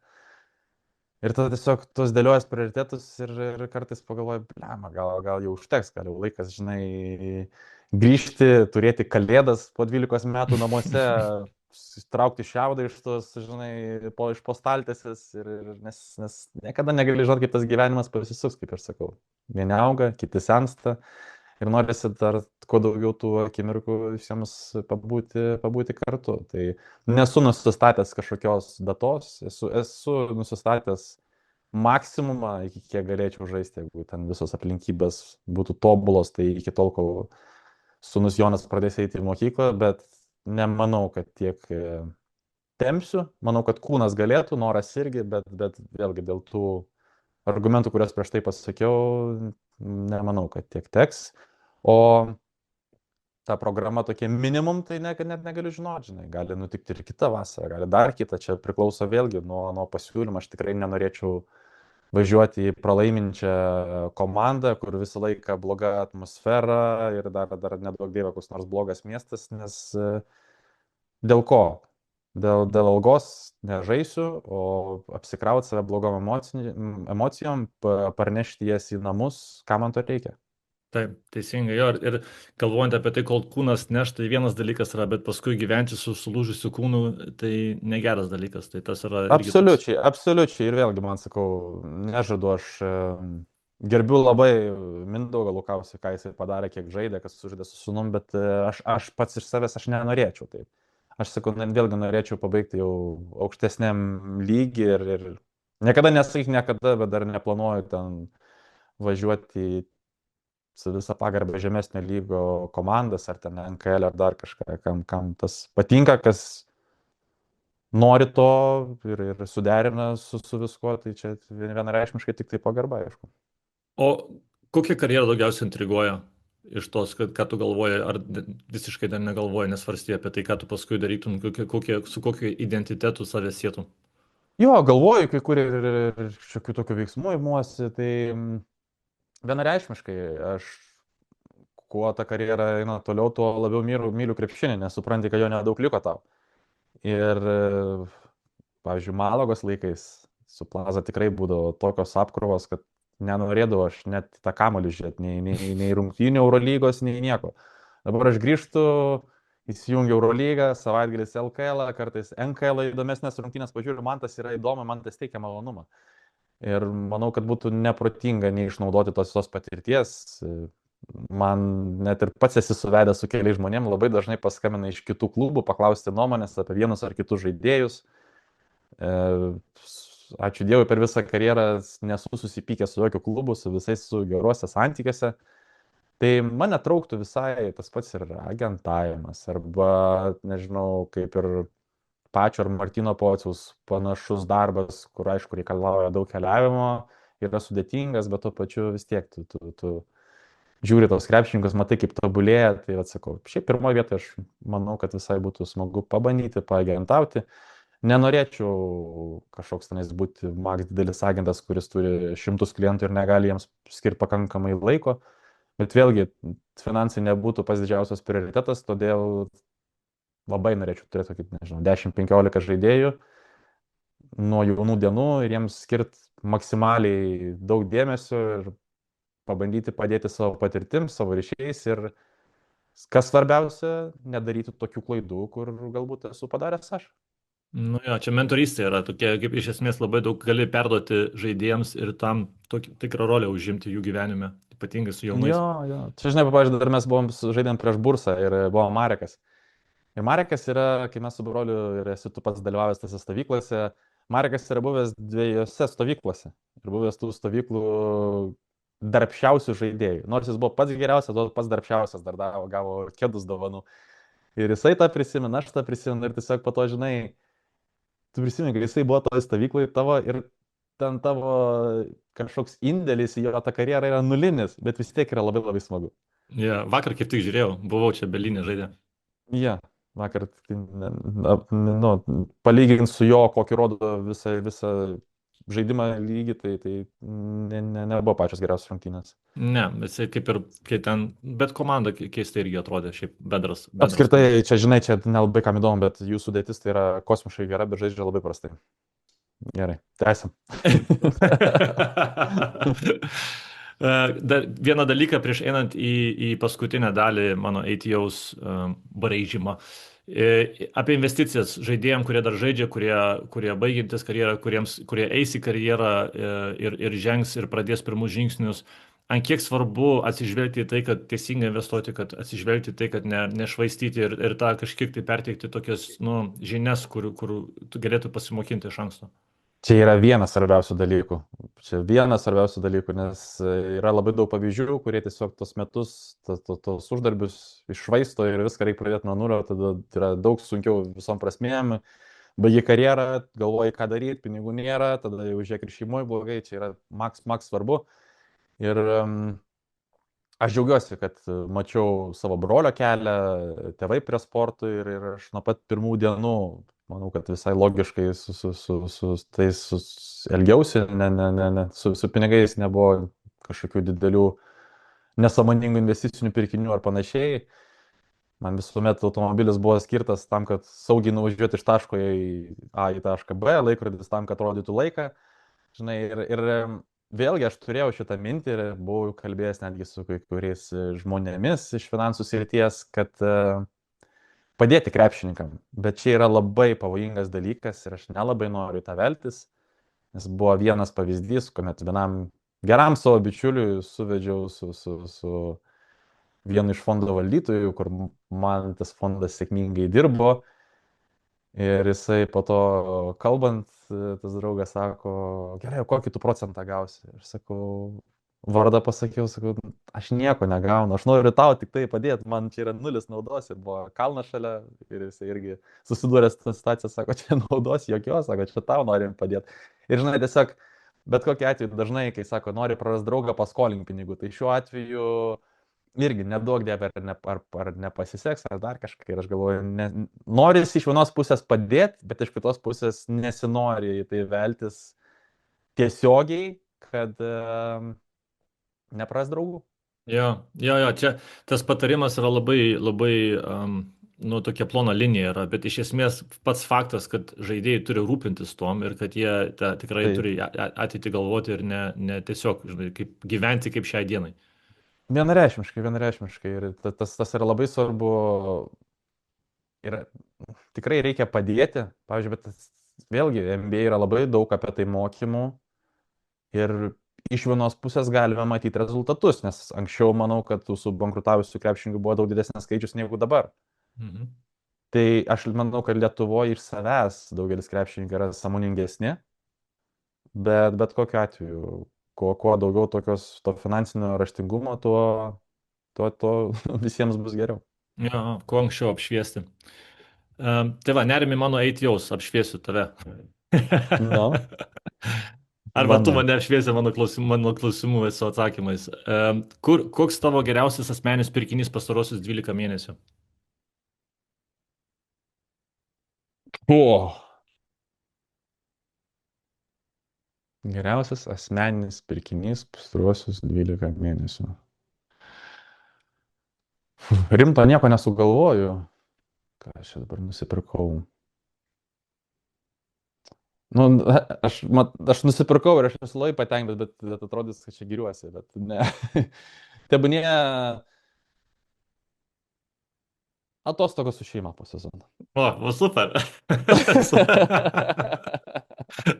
Speaker 2: Ir tada tiesiog tuos dėliojas prioritetus ir kartais pagalvoju, blema, gal jau užteks, gal jau laikas, žinai, grįžti, turėti kalėdas po 12 metų namuose, traukti šiaudą iš tos, žinai, iš postaltėsis, nes niekada negali žinoti, kaip tas gyvenimas pasisuks, kaip ir sakau. Vieni auga, kiti sensta ir norisi dar kuo daugiau tų akimirkų visiems pabūti kartu. Tai nesu nusistatęs kažkokios datos, esu nusistatęs maksimumą, iki kiek galėčiau žaisti, jeigu ten visos aplinkybės būtų tobulos, tai iki tol, kol sūnus Jonas pradės eiti į mokyklą, bet nemanau, kad tiek tempsiu. Manau, kad kūnas galėtų, noras irgi, bet vėlgi dėl tų argumentų, kuriuos prieš tai pasakiau, nemanau, kad tiek teks. O ta programa tokia minimum, tai net negaliu žinoti, žinai, gali nutikti ir kitą vasarą, gali dar kitą, čia priklauso vėlgi nuo pasiūlymų, aš tikrai nenorėčiau važiuoti į pralaiminčią komandą, kur visą laiką bloga atmosfera ir dar nedaug dievė koks nors blogas miestas, nes dėl ko? Dėl algos nežaisiu, o apsikrauti save blogom emocijom, parnešti jas į namus, ką man to reikia.
Speaker 1: Taip, teisingai, jo, ir galvojant apie tai, kol kūnas neš, tai vienas dalykas yra, bet paskui gyventi su sulūžusiu kūnu, tai negeras dalykas, tai tas yra irgi toks.
Speaker 2: Absoliučiai, ir vėlgi man sakau, nežadu, aš gerbiu labai Mindaugą Lukausį, ką jisai padarė, kiek žaidė, kas sužaidė su sūnum, bet aš pats iš savęs aš nenorėčiau taip. Aš sakau, vėlgi norėčiau pabaigti jau aukštesniam lygiui ir niekada nesakyk niekada, bet dar neplanuoju ten važiuoti į su visą pagarbą žemesnio lygo komandas, ar ten NKL, ar dar kažką, kam tas patinka, kas nori to ir suderina su viskuo, tai čia vienareikšmiškai tik tai pagarba, aišku.
Speaker 1: O kokia karjera daugiausiai intriguoja iš tos, ką tu galvoji, ar visiškai dar negalvoji, nesvarstyti apie tai, ką tu paskui darytum, su kokiu identitetu save sėtum?
Speaker 2: Jo, galvoju, kai kur ir šiokių tokių veiksmų įmuosi, tai vienareikšmiškai aš kuo ta karjera eina toliau, tuo labiau myliu krepšinį, nes supranti, kad jo nedaug liko tau. Ir, pavyzdžiui, Malagos laikais su Plaza tikrai būdavo tokios apkrovos, kad nenorėdavau aš net tą kamuolį žiūrėti, nei rungtynių Eurolygos, nei nieko. Dabar aš grįžtu, įsijungiu Eurolygą, savaitgalis LKL, kartais NKL įdomesnės rungtynės pažiūriu, man tas yra įdomu, man tas teikia malonumą. Ir manau, kad būtų neprotinga neišnaudoti tos patirties. Man net ir pats esi suvedęs su keliais žmonėms, labai dažnai paskambina iš kitų klubų, paklausti nuomonės apie vienus ar kitus žaidėjus. Ačiū Dievui, per visą karjerą nesu susipykęs su jokiu klubu, su visais su geruose santykiuose. Tai mane trauktų visai tas pats ir agentavimas, arba, nežinau, kaip ir pačio ar Martino Pociaus panašus darbas, kur aišku reikalauja daug keliavimo, yra sudėtingas, bet tuo pačiu vis tiek tu žiūri tos krepšininkus, matai kaip tobulėja, tai atsakau. Šiaip pirmoje vietoje aš manau, kad visai būtų smagu pabandyti, paagentauti. Nenorėčiau kažkoks tenais būti maks didelis agentas, kuris turi 100 klientų ir negali jiems skirti pakankamai laiko, bet vėlgi finansai nebūtų pats didžiausias prioritetas, todėl labai norėčiau turėti tokį, nežinau, 10-15 žaidėjų nuo jaunų dienų ir jiems skirti maksimaliai daug dėmesio ir pabandyti padėti savo patirtim, savo ryšiais ir, kas svarbiausia, nedaryti tokių klaidų, kur galbūt esu padaręs aš.
Speaker 1: Nu jo, čia mentorystė yra tokia, kaip iš esmės labai daug gali perduoti žaidėjams ir tam tikrą rolę užimti jų gyvenime, ypatingai su jaunais.
Speaker 2: Jo. Čia, žinai, pavyzdžiui, dar mes žaidėm prieš Bursą ir buvo Marekas. Ir Marekas yra, kai mes su broliu ir esi tu pats dalyvavęs tose stovyklose, Marekas yra buvęs 2 stovyklose ir buvęs tų stovyklų darbščiausių žaidėjų. Nors jis buvo pats geriausias, pats darbščiausias, dar gavo kėdus dovanų. Ir jisai tą prisimena, aš tą prisimenu ir tiesiog po to, žinai, tu prisimeni, kad jisai buvo toje stovykloje tavo ir ten tavo kažkoks indėlis į jo tą karjerą yra nulinis, bet vis tiek yra labai labai smagu.
Speaker 1: Ja, vakar kaip tik žiūrėjau, buvau čia Berlyne žaidė.
Speaker 2: Ja, vakar, palyginti su jo, kokį rodo visą žaidimą lygį, tai nebuvo pačios geriausios rungtynės.
Speaker 1: Ne, jisai kaip ir, kai ten, bet komanda keistai irgi atrodė, šiaip bendras
Speaker 2: Apskritai, čia, žinai, čia nelabai kam įdomu, bet jų sudėtis tai yra kosmiškai gera, bet žaidžia labai prastai. Gerai, tęsim.
Speaker 1: Dar vieną dalyką prieš einant į paskutinę dalį mano ATO's braižymą. Apie investicijas žaidėjim, kurie dar žaidžia, kurie baigiantis karjerą, kurie eis į karjerą ir žengs ir pradės pirmus žingsnius. Ant kiek svarbu atsižvelgti į tai, kad teisingai investuoti, kad atsižvelgti į tai, kad nešvaistyti ir tą kažkiek tai perteikti tokias žinias, kur galėtų pasimokinti iš anksto.
Speaker 2: Čia yra vienas svarbiausių dalykų. Nes yra labai daug pavyzdžių, kurie tiesiog tos metus, tos uždarbius iššvaisto ir viską reikia pradėti nuo nulio, tada yra daug sunkiau visom prasmėm. Baigi karjerą, galvoji, ką daryti, pinigų nėra, tada jau žiūrėk ir šeimoje blogai, čia yra maks svarbu. Ir aš džiaugiuosi, kad mačiau savo brolio kelią, tėvai prie sportų ir aš nuo pat pirmų dienų manau, kad visai logiškai su tais elgiausi, su pinigais nebuvo kažkokių didelių nesąmoningų investicinių pirkinių ar panašiai. Man visuomet automobilis buvo skirtas tam, kad saugiai nuvažiuoti iš taško A į tašką B, laikrodis tam, kad rodytų laiką. Žinai, ir vėlgi aš turėjau šitą mintį ir buvau kalbėjęs netgi su kai kuriais žmonėmis iš finansų srities, kad padėti krepšininkam, bet čia yra labai pavojingas dalykas ir aš nelabai noriu tą veltis, nes buvo vienas pavyzdys, kuomet vienam geram savo bičiuliui suvedžiau su vienu iš fondo valdytojų, kur man tas fondas sėkmingai dirbo ir jisai po to kalbant, tas draugas sako, gerai, kokį tu procentą gausi? Ir sakau, vardą pasakiau, sakau, aš nieko negaunu, aš noriu tau tik tai padėti, man čia yra nulis naudos ir buvo kalnas šalia ir jis irgi susidūrė su tą situaciją, sako, čia naudos jokios, sako, čia tau norim padėti. Ir žinai, tiesiog, bet kokiu atveju dažnai, kai sako, nori prarasti draugą, paskolink pinigų, tai šiuo atveju irgi nedaug dievė ar nepasiseks, ar dar kažką. Ir aš galvoju, noris iš vienos pusės padėti, bet iš kitos pusės nesinori į tai veltis tiesiogiai, kad nepras draugų.
Speaker 1: Jo, čia tas patarimas yra labai, tokia plona linija yra, bet iš esmės pats faktas, kad žaidėjai turi rūpintis tom ir kad jie tikrai turi ateitį galvoti ir ne tiesiog, žinai, kaip gyventi kaip šiai dienai.
Speaker 2: Vienareikšmiškai. Ir tas yra labai svarbu. Ir tikrai reikia padėti. Pavyzdžiui, bet vėlgi, NBA yra labai daug apie tai mokymų. Ir iš vienos pusės galime matyti rezultatus, nes anksčiau manau, kad tų subankrutavusių krepšininkų buvo daug didesnis skaičius negu dabar.
Speaker 1: Mhm.
Speaker 2: Tai aš manau, kad Lietuvoje iš savęs daugelis krepšininkų yra sąmoningesni, bet kokiu atveju, kuo daugiau to finansinio raštingumo, tuo visiems bus geriau.
Speaker 1: Jo, kuo anksčiau apšviesti. Tai va, nerimi mano ATO's, apšviesiu tave.
Speaker 2: No.
Speaker 1: Arba tu mane apšviesi mano klausimų su atsakymais. Koks tavo geriausias asmeninis pirkinys pastarosius 12 mėnesių?
Speaker 2: Geriausias asmeninis pirkinys pastaruosius 12 mėnesių. Rimto nieko nesugalvoju. Ką aš dabar nusipirkau? Aš nusipirkau ir aš esu labai patenkintas, bet atrodys, kad čia giriuosi, bet ne. Tebūnie atostogos su šeima po sezono.
Speaker 1: O, super.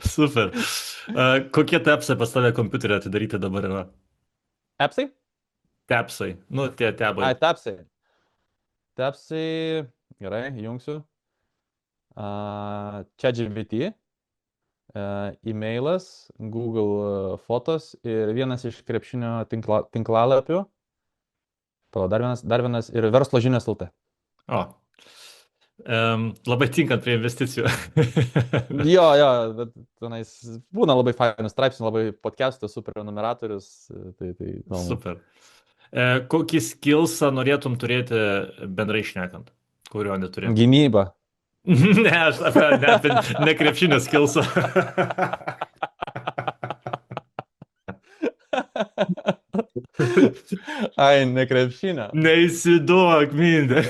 Speaker 1: Super. Kokie tapsai pas tave kompiuterį atidaryti dabar yra?
Speaker 2: Appsai?
Speaker 1: Tapsai. Tie tabai.
Speaker 2: Ai, tapsai. Tapsai, gerai, jungsiu. ChatGPT, e-mailas, Google fotos ir vienas iš krepšinio tinklalapių. Dar vienas ir verslo žinios LT.
Speaker 1: O. Labai tinkant prie investicijų.
Speaker 2: Jo, bet tenais būna labai fainų straipsnių, labai podcastas, super numeratorius. Tai
Speaker 1: super. Kokį skillsą norėtum turėti bendrai šnekant, kurio neturėtum?
Speaker 2: Gynyba.
Speaker 1: Ne, aš ne krepšinio skillsą.
Speaker 2: Ai, ne krepšinio.
Speaker 1: Neįsiduok, Mindė.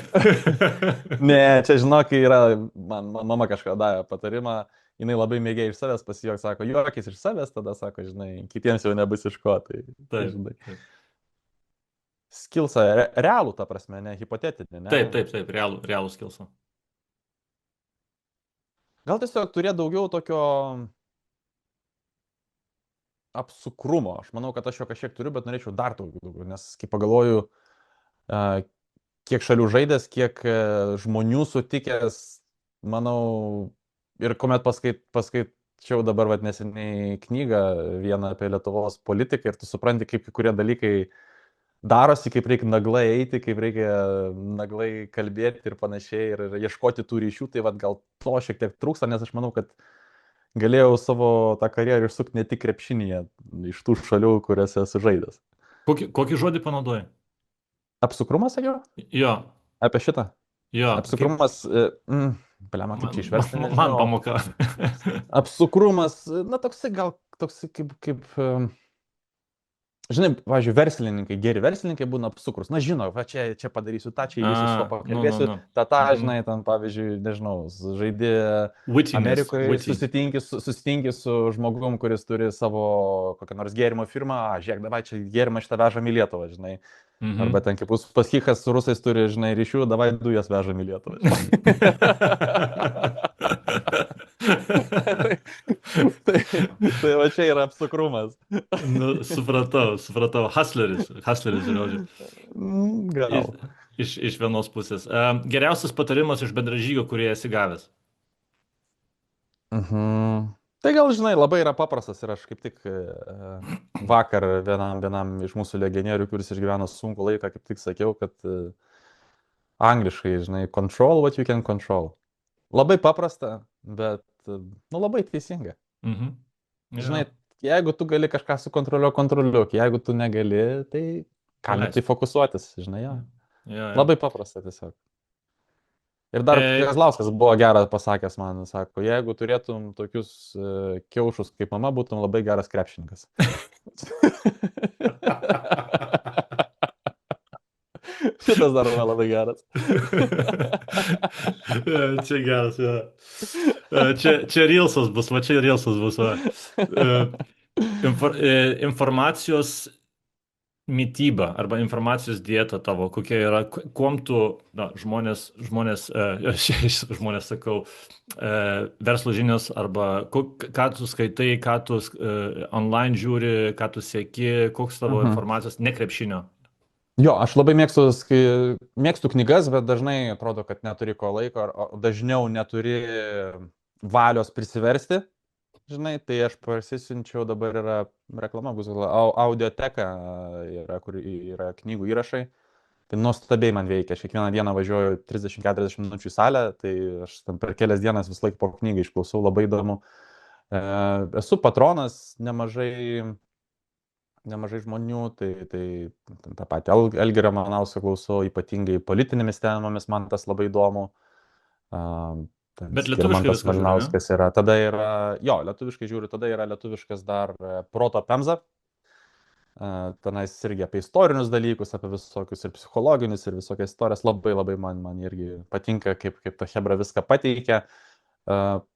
Speaker 2: Ne, čia žinok, yra, man mama kažką davė patarimą, jinai labai mėgėja iš savęs pasijuok, sako, juokis iš savęs, tada sako, žinai, kitiems jau nebus iš ko, tai
Speaker 1: Taip,
Speaker 2: žinai.
Speaker 1: taip.
Speaker 2: Skilsą, realų, ta prasme, ne hipotetinį, ne?
Speaker 1: Taip, taip, taip, realų skilsą.
Speaker 2: Gal tiesiog turėti daugiau tokio apsukrumo. Aš manau, kad aš jo kažkiek turiu, bet norėčiau dar daugiau, nes kai pagalvoju, kiek šalių žaidęs, kiek žmonių sutikęs, manau, ir kuomet paskaičiau dabar neseniai knygą vieną apie Lietuvos politiką ir tu supranti, kaip kai kurie dalykai darosi, kaip reikia naglai eiti, kaip reikia naglai kalbėti ir panašiai, ir ieškoti tų ryšių, tai vad gal to šiek tiek trūksta, nes aš manau, kad galėjau savo tą karjerą išsukti ne tik krepšinėje, iš tų šalių, kuriuose esu žaidęs.
Speaker 1: Kokį žodį panaudoji?
Speaker 2: Apsukrumas, sakiau?
Speaker 1: Jo,
Speaker 2: Apie šitą?
Speaker 1: jo.
Speaker 2: Apsukrumas, blema, kaip čia išversti,
Speaker 1: Man
Speaker 2: nežinau.
Speaker 1: pamoka.
Speaker 2: Apsukrumas, na toksai gal, toksai kaip žinai, pavyzdžiui, verslininkai, geri verslininkai būna apsukrus. Na, žino, va čia padarysiu tą, čia įvysiu su to pakalbėsiu, tą, žinai, ten, pavyzdžiui, nežinau, žaidė Amerikoje, susitinki su žmogum, kuris turi savo kokią nors gėrimo firmą, žiūrėk, davai čia gėrimą šitą vežam į Lietuvą, žinai. Arba ten kaip Uspaskichas su rusais turi, žinai, ryšių, davai dujas vežam į Lietuvą. Tai va čia yra apsukrumas.
Speaker 1: Nu, supratau. Hustleris, žodžiu.
Speaker 2: Gal.
Speaker 1: Iš vienos pusės. Geriausias patarimas iš bendražygio, kurį esi gavęs.
Speaker 2: Tai gal, žinai, labai yra paprastas ir aš kaip tik vakar vienam iš mūsų legionierių, kuris išgyveno sunkų laiką, kaip tik sakiau, kad angliškai, žinai, control what you can control. Labai paprasta, bet, nu, labai teisinga. Žinai, jeigu tu gali kažką kontroliuok, jeigu tu negali, tai kam tai fokusuotis, žinai, jo. Labai paprasta tiesiog. Ir dar Kazlauskas buvo geras pasakęs man, sako, jeigu turėtum tokius kiaušus kaip mama, būtum labai geras krepšininkas. Šitas dar buvo labai geras.
Speaker 1: Čia geras, jo. Čia Reelsas bus, va čia Reelsas bus. Informacijos mityba arba informacijos dieta tavo, kokia yra, kuom tu, na, žmonės sakau, verslo žinios arba ką tu skaitai, ką tu online žiūri, ką tu seki, koks tavo informacijos, ne krepšinio.
Speaker 2: Jo, aš labai mėgstu knygas, bet dažnai atrodo, kad neturi ko laiko, ar dažniau neturi valios prisiversti. Žinai, tai aš parsisiunčiau, dabar yra reklama, bus audioteka, kur yra knygų įrašai. Tai nuostabiai man veikia. Aš kiekvieną dieną važiuoju 30-40 minučių į salę, tai aš ten per kelias dienas vis laik po knygą išklausau, labai įdomu. Esu patronas nemažai žmonių, tai tą patį Algirą Ramanauską klausau, ypatingai politinėmis temomis, man tas labai įdomu.
Speaker 1: Bet lietuviškai
Speaker 2: Malinauskas yra, tada yra, jo, lietuviškai žiūriu, tada yra lietuviškas dar Proto Pemza. Tenais irgi apie istorinius dalykus, apie visokius ir psichologinius, ir visokias istorijas. Labai man irgi patinka, kaip ta hebra viską pateikia.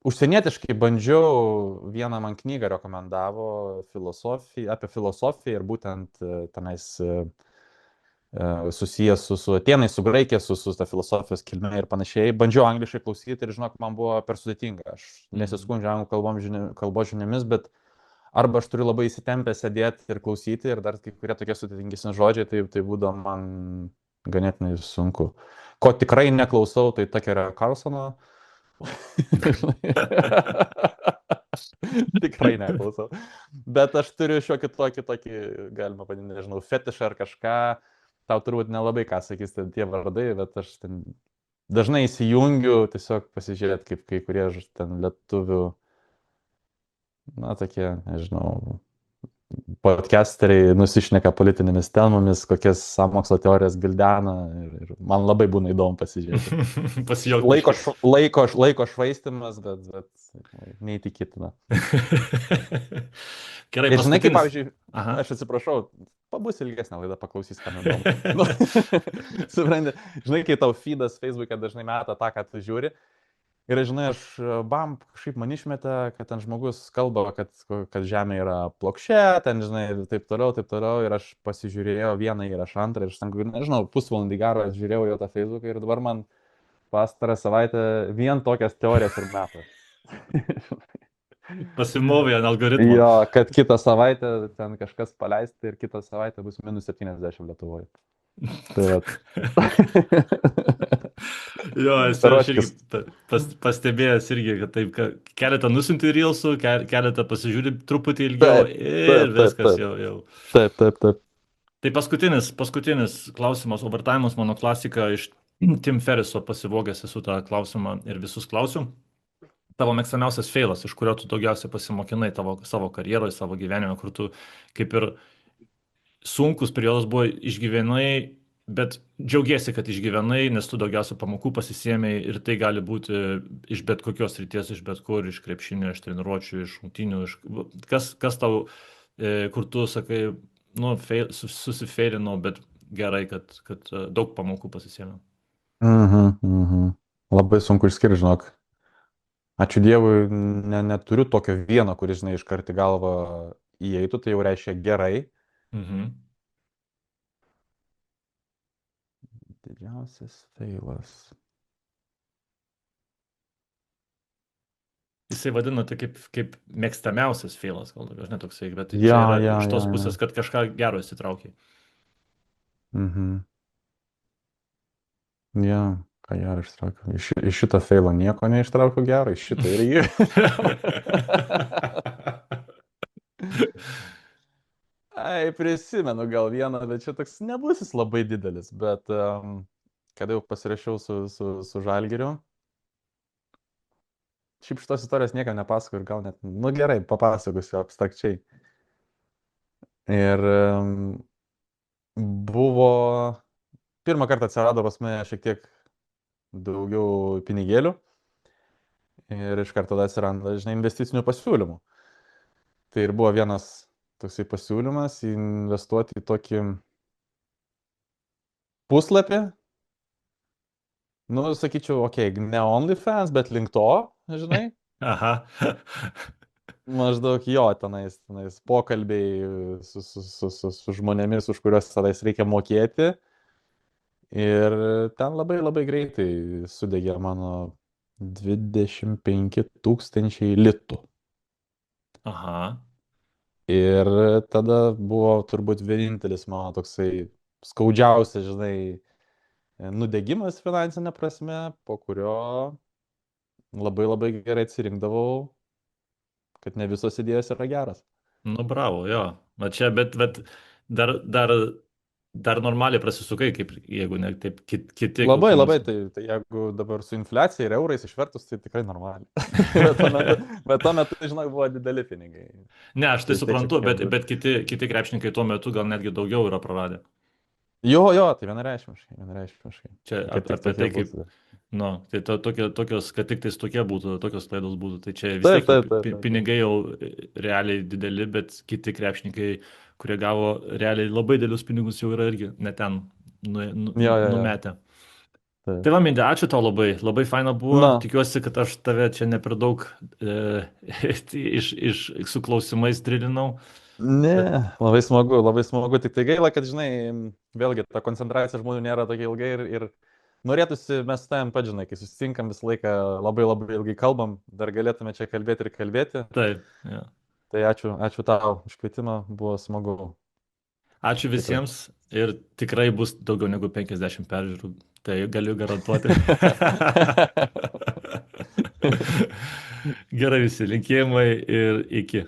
Speaker 2: Užsienietiškai bandžiau, vieną man knygą rekomendavo apie filosofiją ir būtent tenais susijęs su Atėnais, su Graikija, su ta filosofijos kilme ir panašiai. Bandžiau angliškai klausyti ir, žinok, man buvo per sudėtinga. Aš nesiskundžiu anglų kalbos žiniomis, bet arba aš turiu labai įsitempę sėdėti ir klausyti, ir dar kai kurie tokie sudėtingesni žodžiai, tai būdavo man ganėtinai sunku. Ko tikrai neklausau, tai Tuckerio Carlsono. Tikrai neklausau. Bet aš turiu šiokį tokį, galima vadinti, nežinau, fetišą ar kažką. Tau turbūt nelabai ką sakys tie vardai, bet aš ten dažnai įsijungiu tiesiog pasižiūrėti, kaip kai kurie ten lietuvių, na, tokie, nežinau, podcasteriai nusišneka politinėmis temomis, kokias sąmokslo teorijas gildena ir man labai būna įdomu pasižiūrėti.
Speaker 1: Pasijauti biškį.
Speaker 2: Laiko švaistimas, bet neįtikėtina.
Speaker 1: Gerai,
Speaker 2: Ir žinai, kaip
Speaker 1: paskutinis.
Speaker 2: pavyzdžiui,
Speaker 1: Aha.
Speaker 2: aš atsiprašau, pabus ilgesnę laidą, paklausys, ką man įdomu. Nu, supranti, žinai, kai tau feedas Facebook'e dažnai meta tą, ką tu žiūri. Ir žinai, aš bam, kažkaip man išmetė, kad ten žmogus kalba, kad Žemė yra plokščia, ten, žinai, taip toliau. Ir aš pasižiūrėjau vieną įrašą, antrą, ir aš ten, nežinau, pusvalandį garo žiūrėjau jau tą Facebooką ir dabar man pastarą savaitę vien tokias teorijas ir meta.
Speaker 1: Pasimovė ant algoritmo.
Speaker 2: Jo, kad kitą savaitę ten kažkas paleista ir kitą savaitę bus minus 70 Lietuvoje. Tai vat.
Speaker 1: Jo, aš irgi pastebėjęs irgi, kad taip, keletą nusinti reelsų, keletą pasižiūri truputį ilgiau ir viskas jau.
Speaker 2: Taip.
Speaker 1: Tai paskutinis klausimas, overtime'as, mano klasika iš Tim Ferriso, pasivogęs esu tą klausimą ir visus klausiu. Tavo mėgstamiausias feilas, iš kurio tu daugiausiai pasimokinai savo karjeroje, savo gyvenime, kur tu kaip ir sunkus periodas buvo, išgyvenai, bet džiaugiesi, kad išgyvenai, nes tu daugiausia pamokų pasisėmėjai ir tai gali būti iš bet kokios ryties, iš bet kur, iš krepšinio, iš treniruočių, iš šimtinių, kas tau, kur tu sakai, nu, susifeilinau, bet gerai, kad daug pamokų pasisėmiau.
Speaker 2: Labai sunku išskirti, žinok. Ačiū Dievui, neturiu tokio vieno, kuris, žinai, iškart į galvą įeitų, tai jau reiškia gerai. Didžiausias feilas.
Speaker 1: Jisai vadino tai kaip mėgstamiausias feilas, gal aš netoksai, bet tai čia yra iš tos pusės, kad kažką gero įsitraukiai.
Speaker 2: Ja, ką gero ištraukiau. Iš šito feilo nieko neištraukiau gero, iš šito ir jį. Ai, prisimenu gal vieną, bet čia toks nebus jis labai didelis, bet kada jau pasirašiau su Žalgiriu, šiaip šitos istorijos niekam nepasakau ir gal net, nu gerai, papasakosiu abstrakčiai. Ir buvo, pirmą kartą atsirado pas mane šiek tiek daugiau pinigėlių ir iš karto tada atsiranda, žinai, investicinių pasiūlymų. Tai ir buvo vienas toksai pasiūlymas investuoti į tokį puslapį. Nu, sakyčiau, ne OnlyFans, bet link to, žinai.
Speaker 1: Aha.
Speaker 2: Maždaug jo, tenais pokalbiai su žmonėmis, už kuriuos tada reikia mokėti. Ir ten labai labai greitai sudegė mano 25 000 litų.
Speaker 1: Aha.
Speaker 2: Ir tada buvo turbūt vienintelis mano toksai skaudžiausias, žinai, nudegimas finansinė prasme, po kurio labai labai gerai atsirinkdavau, kad ne visos idėjos yra geras.
Speaker 1: Nu, bravo, jo. Va čia, bet dar normaliai prasisukai, kaip jeigu ne taip kiti.
Speaker 2: Labai, tai jeigu dabar su infliacija ir eurais išvertus, tai tikrai normaliai. bet tuo metu, žinai, buvo dideli pinigai.
Speaker 1: Ne, aš tai suprantu, bet kiti krepšininkai tuo metu gal netgi daugiau yra praradę.
Speaker 2: Jo, tai vienareikšmiškai.
Speaker 1: Čia apie tai kaip, nu, tai tokios, kad tik tais tokios klaidos būtų, tai čia vis tiek pinigai jau realiai dideli, bet kiti krepšininkai, kurie gavo realiai labai didelius pinigus, jau yra irgi net ten numetę. Tai va, Mindė, ačiū tau labai faina buvo, tikiuosi, kad aš tave čia ne per daug su klausimais trilinau.
Speaker 2: Ne, labai smagu, tik tai gaila, kad, žinai, vėlgi ta koncentracija žmonių nėra tokia ilgai ir norėtųsi, mes tam pat, žinai, kai susitinkam visą laiką labai ilgai kalbam, dar galėtume čia kalbėti.
Speaker 1: Taip, ja.
Speaker 2: Tai ačiū tau už kvietimą, buvo smagu.
Speaker 1: Ačiū visiems ir tikrai bus daugiau negu 50 peržiūrų, tai galiu garantuoti. Gerai visi, linkėjimai ir iki.